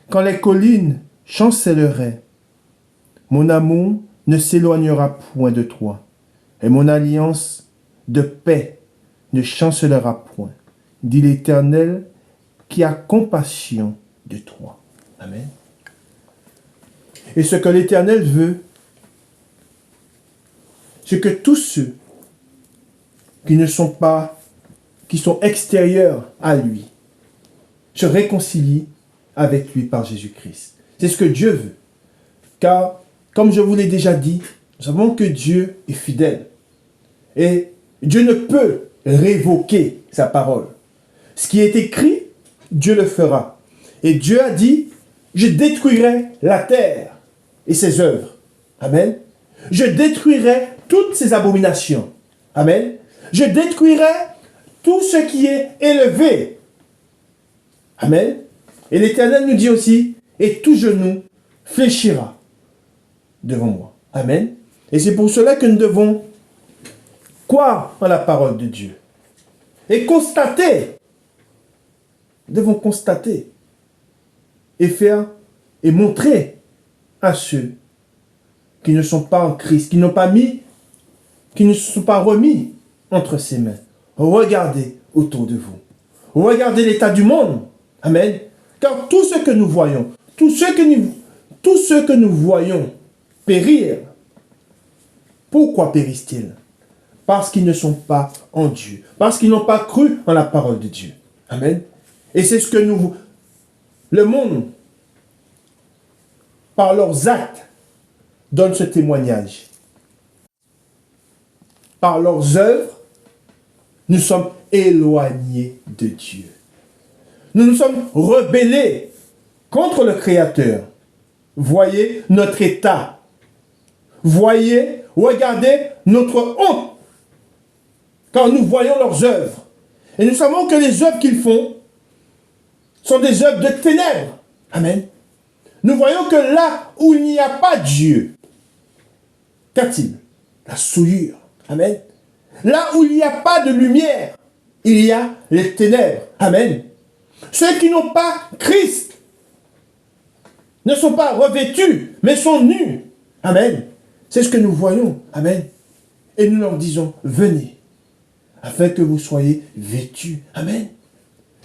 quand les collines chancelleraient, mon amour ne s'éloignera point de toi, et mon alliance de paix ne chancellera point, dit l'Éternel qui a compassion de toi. Amen. Et ce que l'Éternel veut, c'est que tous ceux qui sont extérieurs à lui, se réconcilient avec lui par Jésus-Christ. C'est ce que Dieu veut. Car, comme je vous l'ai déjà dit, nous savons que Dieu est fidèle. Et Dieu ne peut révoquer sa parole. Ce qui est écrit, Dieu le fera. Et Dieu a dit, je détruirai la terre et ses œuvres. Amen. Je détruirai toutes ses abominations. Amen. Je détruirai tout ce qui est élevé. Amen. Et l'Éternel nous dit aussi, et tout genou fléchira devant moi. Amen. Et c'est pour cela que nous devons croire en la parole de Dieu. Et constater. Nous devons constater. Et faire et montrer à ceux qui ne sont pas en Christ, qui ne se sont pas remis entre ses mains. Regardez autour de vous. Regardez l'état du monde. Amen. Car tout ce que nous voyons, tous ceux que nous voyons périr, pourquoi périssent-ils? Parce qu'ils ne sont pas en Dieu. Parce qu'ils n'ont pas cru en la parole de Dieu. Amen. Et c'est ce que le monde, par leurs actes, donne ce témoignage. Par leurs œuvres, nous sommes éloignés de Dieu. Nous nous sommes rebellés contre le Créateur. Voyez notre état. Voyez, regardez notre honte. Quand nous voyons leurs œuvres. Et nous savons que les œuvres qu'ils font sont des œuvres de ténèbres. Amen. Nous voyons que là où il n'y a pas Dieu, qu'a-t-il? La souillure. Amen. Là où il n'y a pas de lumière, il y a les ténèbres. Amen. Ceux qui n'ont pas Christ ne sont pas revêtus, mais sont nus. Amen. C'est ce que nous voyons. Amen. Et nous leur disons, venez, afin que vous soyez vêtus. Amen.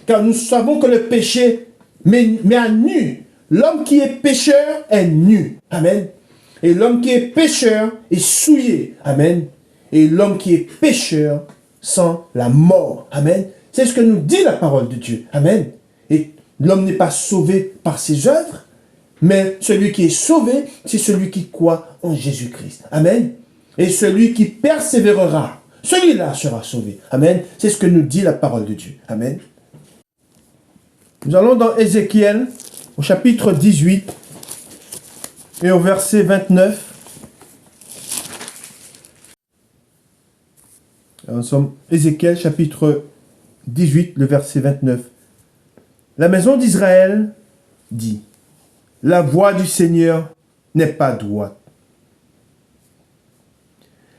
Car nous savons que le péché met à nu. L'homme qui est pécheur est nu. Amen. Et l'homme qui est pécheur est souillé. Amen. Et l'homme qui est pécheur sent la mort. Amen. C'est ce que nous dit la parole de Dieu. Amen. Et l'homme n'est pas sauvé par ses œuvres, Mais celui qui est sauvé, c'est celui qui croit en Jésus-Christ. Amen. Et celui qui persévérera, celui-là sera sauvé. Amen. C'est ce que nous dit la parole de Dieu. Amen. Nous allons dans Ézéchiel, au chapitre 18 et au verset 29. Nous sommes Ézéchiel, chapitre 18, le verset 29. La maison d'Israël dit, la voie du Seigneur n'est pas droite.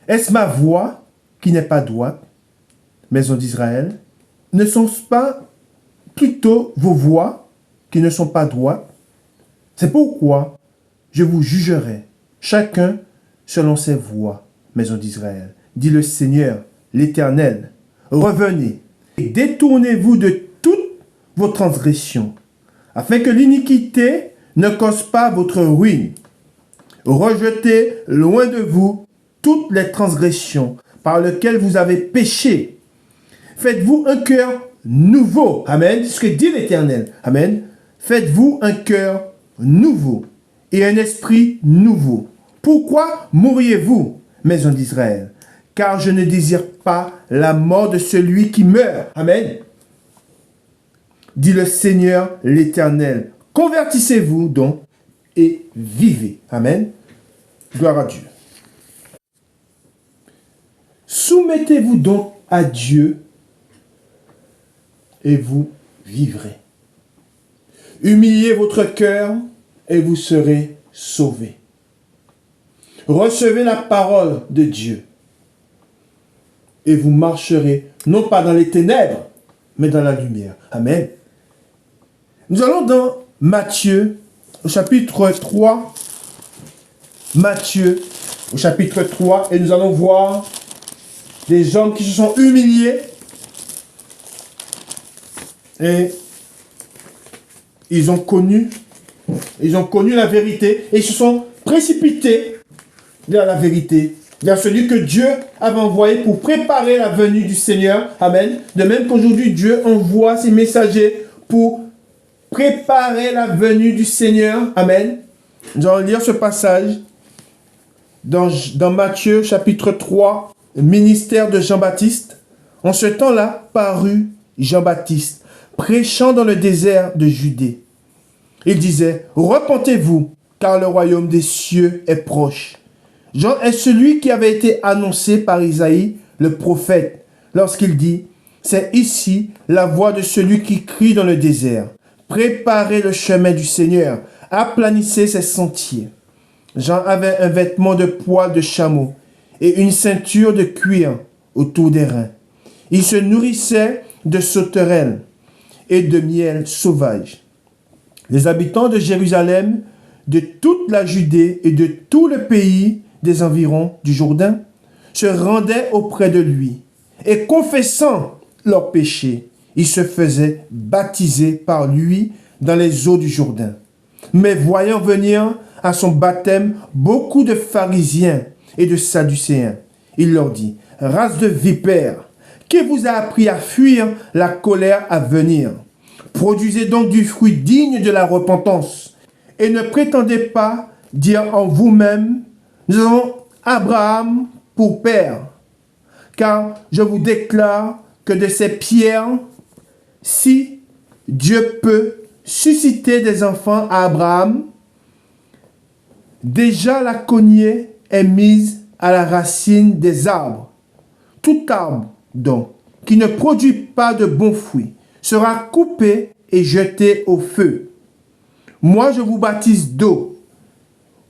Est-ce ma voie qui n'est pas droite, maison d'Israël? Ne sont-ce pas plutôt vos voies qui ne sont pas droites? C'est pourquoi je vous jugerai, chacun selon ses voies, maison d'Israël. Dit le Seigneur, l'Éternel. Revenez et détournez-vous de toutes vos transgressions, afin que l'iniquité ne cause pas votre ruine. Rejetez loin de vous toutes les transgressions par lesquelles vous avez péché. Faites-vous un cœur nouveau. Amen. C'est ce que dit l'Éternel. Amen. Faites-vous un cœur nouveau et un esprit nouveau. Pourquoi mourriez-vous, maison d'Israël? Car je ne désire pas la mort de celui qui meurt. Amen. Dit le Seigneur l'Éternel. Convertissez-vous donc et vivez. Amen. Gloire à Dieu. Soumettez-vous donc à Dieu et vous vivrez. Humiliez votre cœur et vous serez sauvés. Recevez la parole de Dieu et vous marcherez non pas dans les ténèbres, mais dans la lumière. Amen. Nous allons dans Matthieu, au chapitre 3. Matthieu, au chapitre 3, et nous allons voir des hommes qui se sont humiliés et ils ont connu la vérité et ils se sont précipités vers la vérité, vers celui que Dieu avait envoyé pour préparer la venue du Seigneur. Amen. De même qu'aujourd'hui, Dieu envoie ses messagers pour préparer la venue du Seigneur. Amen. Nous allons lire ce passage dans Matthieu chapitre 3, ministère de Jean-Baptiste. En ce temps-là, parut Jean-Baptiste, prêchant dans le désert de Judée. Il disait, repentez-vous, car le royaume des cieux est proche. Jean est celui qui avait été annoncé par Isaïe, le prophète, lorsqu'il dit, c'est ici la voix de celui qui crie dans le désert. Préparez le chemin du Seigneur, aplanissez ses sentiers. Jean avait un vêtement de poil de chameau et une ceinture de cuir autour des reins. Il se nourrissait de sauterelles et de miel sauvage. Les habitants de Jérusalem, de toute la Judée et de tout le pays des environs du Jourdain se rendaient auprès de lui et confessant leurs péchés, ils se faisaient baptiser par lui dans les eaux du Jourdain. Mais voyant venir à son baptême beaucoup de pharisiens et de sadducéens, il leur dit, race de vipères, qui vous a appris à fuir la colère à venir? Produisez donc du fruit digne de la repentance et ne prétendez pas dire en vous-même, nous avons Abraham pour père, car je vous déclare que de ces pierres, si Dieu peut susciter des enfants à Abraham, déjà la cognée est mise à la racine des arbres. Tout arbre, donc, qui ne produit pas de bons fruits, sera coupé et jeté au feu. Moi, je vous baptise d'eau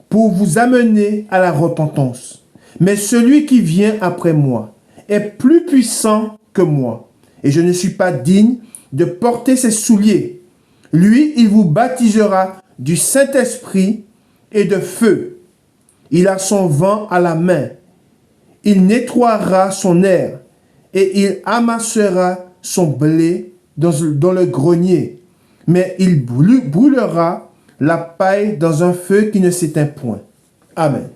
pour vous amener à la repentance. Mais celui qui vient après moi est plus puissant que moi, et je ne suis pas digne de porter ses souliers. Lui, il vous baptisera du Saint-Esprit et de feu. Il a son vent à la main. Il nettoiera son aire et il amassera son blé dans le grenier. Mais il brûlera la paille dans un feu qui ne s'éteint point. Amen.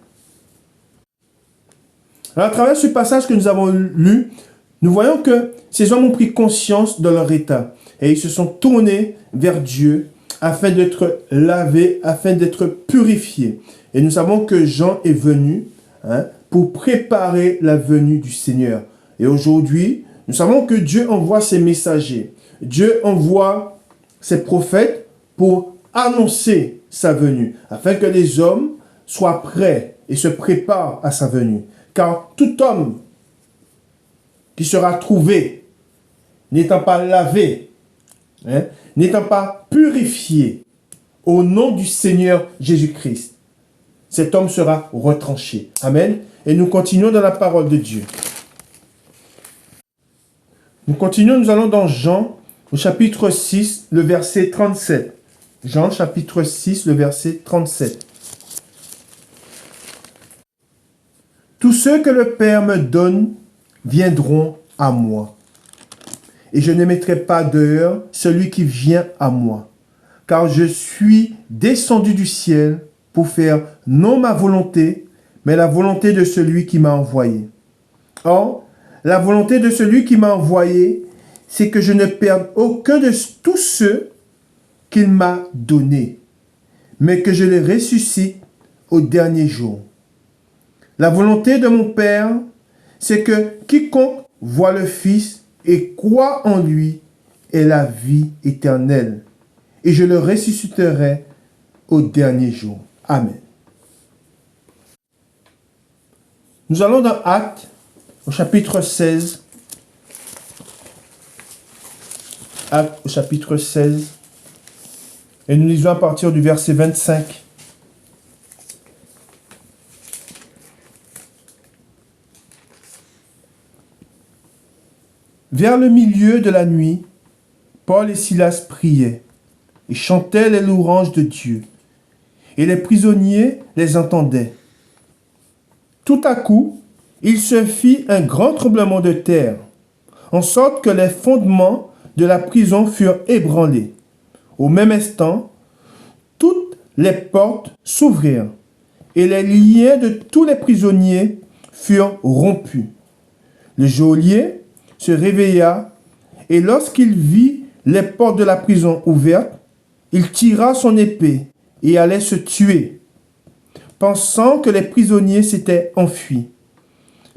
Alors, à travers ce passage que nous avons lu, nous voyons que ces hommes ont pris conscience de leur état et ils se sont tournés vers Dieu afin d'être lavé, afin d'être purifié. Et nous savons que Jean est venu pour préparer la venue du Seigneur. Et aujourd'hui, nous savons que Dieu envoie ses messagers. Dieu envoie ses prophètes pour annoncer sa venue, afin que les hommes soient prêts et se préparent à sa venue. Car tout homme qui sera trouvé, n'étant pas lavé, n'étant pas purifié au nom du Seigneur Jésus-Christ, cet homme sera retranché. Amen. Et nous continuons dans la parole de Dieu. Nous continuons, nous allons dans Jean, au chapitre 6, le verset 37. Jean, chapitre 6, le verset 37. Tous ceux que le Père me donne viendront à moi. Et je ne mettrai pas dehors celui qui vient à moi. Car je suis descendu du ciel pour faire non ma volonté, mais la volonté de celui qui m'a envoyé. Or, la volonté de celui qui m'a envoyé, c'est que je ne perde aucun de tous ceux qu'il m'a donnés, mais que je les ressuscite au dernier jour. La volonté de mon Père, c'est que quiconque voit le Fils et croit en lui ait la vie éternelle, et je le ressusciterai au dernier jour. Amen. Nous allons dans Actes, au chapitre 16. Actes, au chapitre 16. Et nous lisons à partir du verset 25. Vers le milieu de la nuit, Paul et Silas priaient et chantaient les louanges de Dieu. Et les prisonniers les entendaient. Tout à coup, il se fit un grand tremblement de terre, en sorte que les fondements de la prison furent ébranlés. Au même instant, toutes les portes s'ouvrirent et les liens de tous les prisonniers furent rompus. Le geôlier se réveilla et lorsqu'il vit les portes de la prison ouvertes, il tira son épée et allait se tuer, pensant que les prisonniers s'étaient enfuis.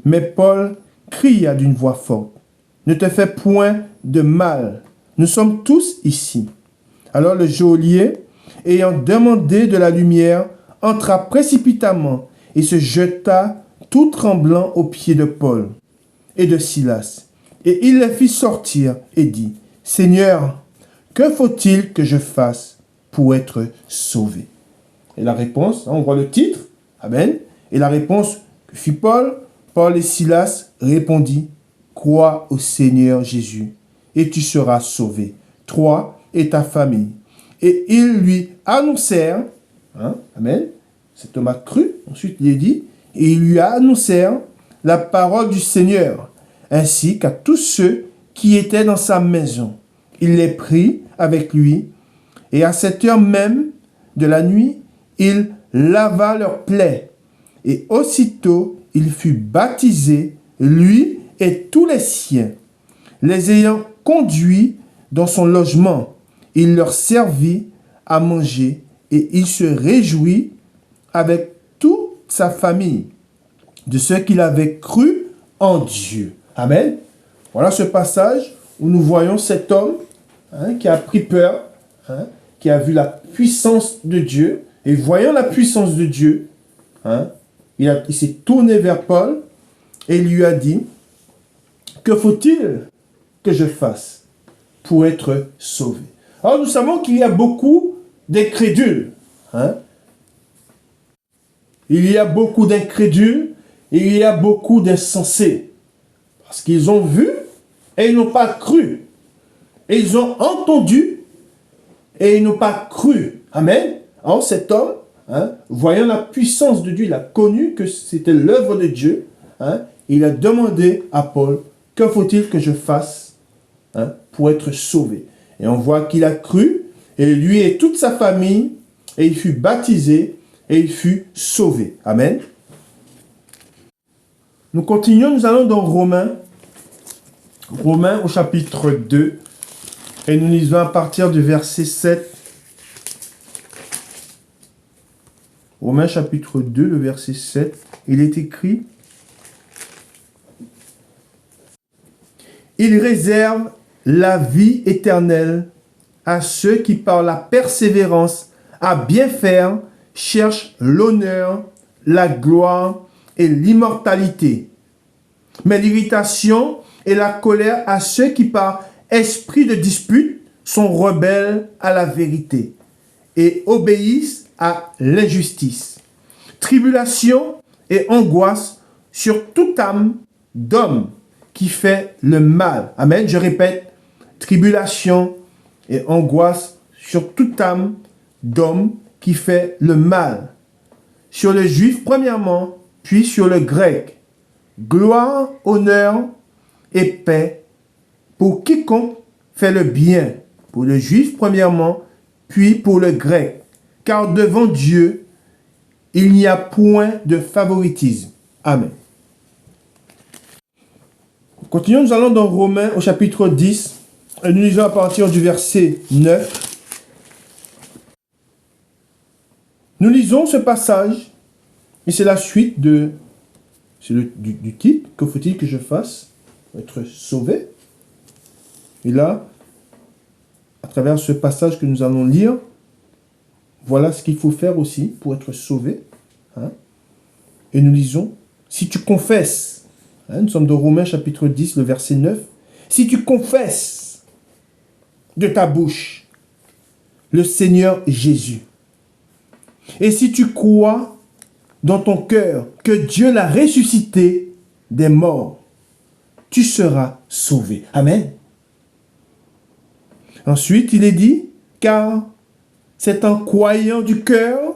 Mais Paul cria d'une voix forte, « Ne te fais point de mal, nous sommes tous ici. » Alors le geôlier, ayant demandé de la lumière, entra précipitamment et se jeta tout tremblant aux pieds de Paul et de Silas. Et il les fit sortir et dit, « Seigneur, que faut-il que je fasse pour être sauvé ?» Et la réponse, on voit le titre, Amen. Et la réponse que fit Paul et Silas répondit, « Crois au Seigneur Jésus et tu seras sauvé, toi et ta famille. » Et ils lui annoncèrent, Amen, cet homme a cru, ensuite il est dit, et ils lui annoncèrent la parole du Seigneur, ainsi qu'à tous ceux qui étaient dans sa maison. Il les prit avec lui, et à cette heure même de la nuit, il lava leurs plaies, et aussitôt il fut baptisé, lui et tous les siens. Les ayant conduits dans son logement, il leur servit à manger, et il se réjouit avec toute sa famille de ce qu'il avait cru en Dieu. Amen. Voilà ce passage où nous voyons cet homme qui a pris peur, qui a vu la puissance de Dieu, et voyant la puissance de Dieu, il s'est tourné vers Paul et il lui a dit, « Que faut-il que je fasse pour être sauvé ?» Alors nous savons qu'il y a beaucoup d'incrédules. Il y a beaucoup d'incrédules et il y a beaucoup d'insensés. Parce qu'ils ont vu et ils n'ont pas cru. Et ils ont entendu et ils n'ont pas cru. Amen. Alors cet homme, voyant la puissance de Dieu, il a connu que c'était l'œuvre de Dieu. Il a demandé à Paul, que faut-il que je fasse pour être sauvé? Et on voit qu'il a cru, et lui et toute sa famille, et il fut baptisé, et il fut sauvé. Amen. Nous continuons, nous allons dans Romains au chapitre 2, et nous lisons à partir du verset 7 Romains chapitre 2, le verset 7, il est écrit: il réserve la vie éternelle à ceux qui, par la persévérance à bien faire, cherchent l'honneur, la gloire et l'immortalité. Mais l'irritation et la colère à ceux qui, par esprit de dispute, sont rebelles à la vérité et obéissent à l'injustice. Tribulation et angoisse sur toute âme d'homme qui fait le mal. Amen. Je répète, tribulation et angoisse sur toute âme d'homme qui fait le mal. Sur le juif premièrement, puis sur le grec. Gloire, honneur et paix pour quiconque fait le bien. Pour le juif premièrement, puis pour le grec. Car devant Dieu, il n'y a point de favoritisme. Amen. Continuons, nous allons dans Romains au chapitre 10. Et nous lisons à partir du verset 9. Nous lisons ce passage, et c'est la suite du titre. Que faut-il que je fasse pour être sauvé? Et là, à travers ce passage que nous allons lire, voilà ce qu'il faut faire aussi pour être sauvé. Hein? Et nous lisons, si tu confesses, nous sommes dans Romains chapitre 10, le verset 9, si tu confesses de ta bouche le Seigneur Jésus, et si tu crois dans ton cœur que Dieu l'a ressuscité des morts, tu seras sauvé. Amen. Ensuite, il est dit, car c'est en croyant du cœur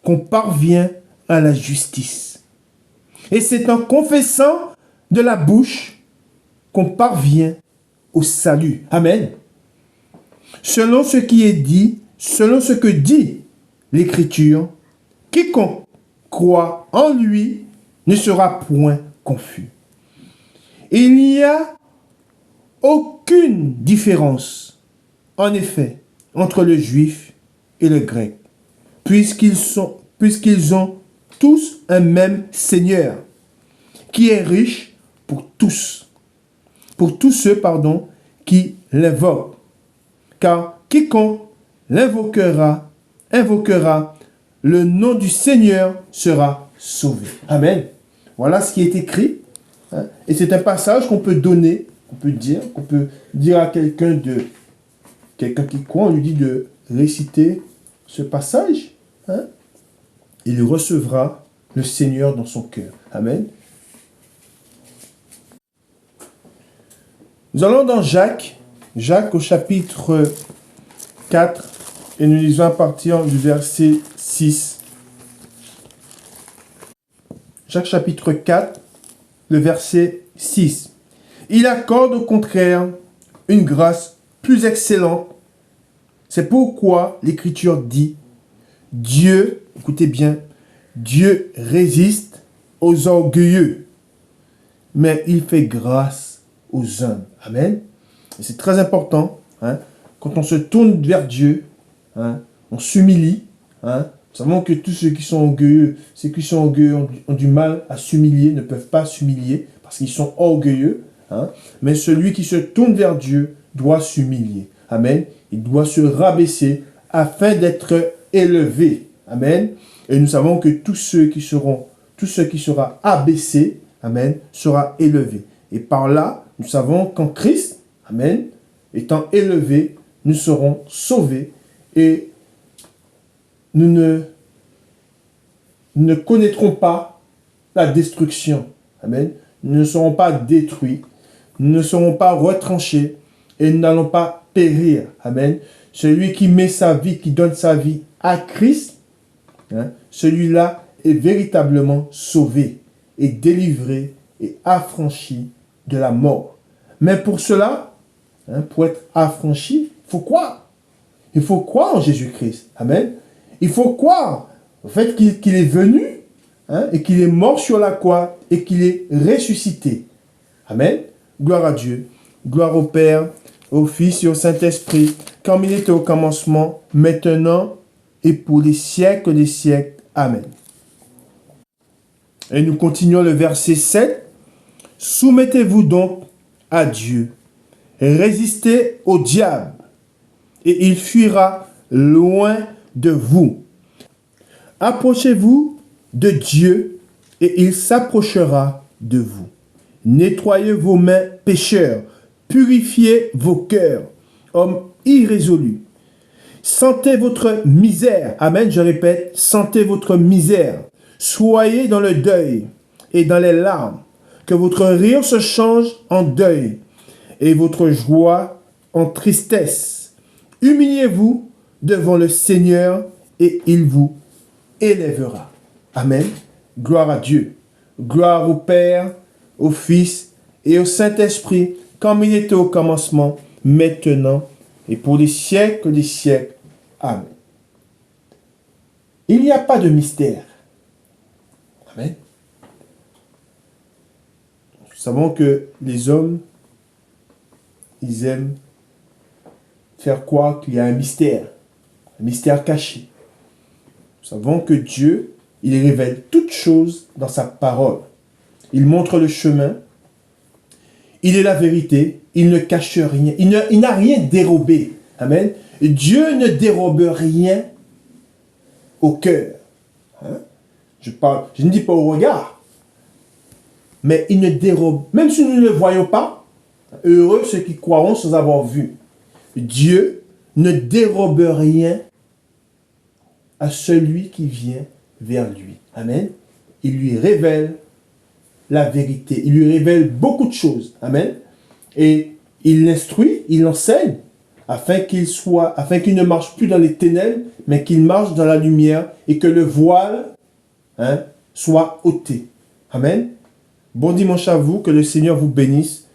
qu'on parvient à la justice. Et c'est en confessant de la bouche qu'on parvient au salut. Amen. Selon ce qui est dit, selon ce que dit l'Écriture, quiconque croit en lui ne sera point confus. Il n'y a aucune différence, en effet, entre le juif et le grec, puisqu'ils ont tous un même Seigneur, qui est riche pour tous ceux, qui l'invoquent. Car quiconque invoquera le nom du Seigneur sera sauvé. Amen. Voilà ce qui est écrit. Hein? Et c'est un passage qu'on peut donner, qu'on peut dire à quelqu'un qui croit, on lui dit de réciter ce passage. Hein? Il recevra le Seigneur dans son cœur. Amen. Nous allons dans Jacques au chapitre 4, et nous lisons à partir du verset 6. Jacques chapitre 4, le verset 6. Il accorde au contraire une grâce plus excellente. C'est pourquoi l'Écriture dit, Dieu, écoutez bien, Dieu résiste aux orgueilleux, mais il fait grâce aux humbles. Amen. Et c'est très important, hein, quand on se tourne vers Dieu, hein, on s'humilie. Hein. Nous savons que tous ceux qui sont orgueilleux, ont du mal à s'humilier, ne peuvent pas s'humilier parce qu'ils sont orgueilleux. Hein. Mais celui qui se tourne vers Dieu doit s'humilier. Amen. Il doit se rabaisser afin d'être élevé. Amen. Et nous savons que tout ce qui sera abaissé, amen, sera élevé. Et par là, nous savons qu'en Christ, amen, étant élevé, nous serons sauvés et nous ne connaîtrons pas la destruction. Amen. Nous ne serons pas détruits, nous ne serons pas retranchés et nous n'allons pas périr. Amen. Celui qui met sa vie, qui donne sa vie à Christ, hein, celui-là est véritablement sauvé et délivré et affranchi de la mort. Mais pour cela, hein, pour être affranchi, il faut croire. Il faut croire en Jésus-Christ. Amen. Il faut croire au fait qu'il est venu, hein, et qu'il est mort sur la croix et qu'il est ressuscité. Amen. Gloire à Dieu. Gloire au Père, au Fils et au Saint-Esprit, comme il était au commencement, maintenant et pour les siècles des siècles. Amen. Et nous continuons le verset 7. Soumettez-vous donc à Dieu. Résistez au diable et il fuira loin de vous. Approchez-vous de Dieu et il s'approchera de vous. Nettoyez vos mains, pécheurs. Purifiez vos cœurs, hommes irrésolus. Sentez votre misère. Amen, je répète, sentez votre misère. Soyez dans le deuil et dans les larmes. Que votre rire se change en deuil et votre joie en tristesse. Humiliez-vous devant le Seigneur et il vous élèvera. Amen. Gloire à Dieu. Gloire au Père, au Fils et au Saint-Esprit, comme il était au commencement, maintenant et pour les siècles des siècles. Amen. Il n'y a pas de mystère. Amen. Nous savons que les hommes, ils aiment faire croire qu'il y a un mystère caché. Nous savons que Dieu, il révèle toutes choses dans sa parole. Il montre le chemin, il est la vérité, il ne cache rien, il n'a rien dérobé. Amen. Dieu ne dérobe rien au cœur. Hein? Je ne dis pas au regard, mais il ne dérobe, même si nous ne le voyons pas, heureux ceux qui croiront sans avoir vu. Dieu ne dérobe rien à celui qui vient vers lui. Amen. Il lui révèle la vérité. Il lui révèle beaucoup de choses. Amen. Et il l'instruit, il l'enseigne, afin qu'il ne marche plus dans les ténèbres, mais qu'il marche dans la lumière et que le voile soit ôté. Amen. Bon dimanche à vous, que le Seigneur vous bénisse.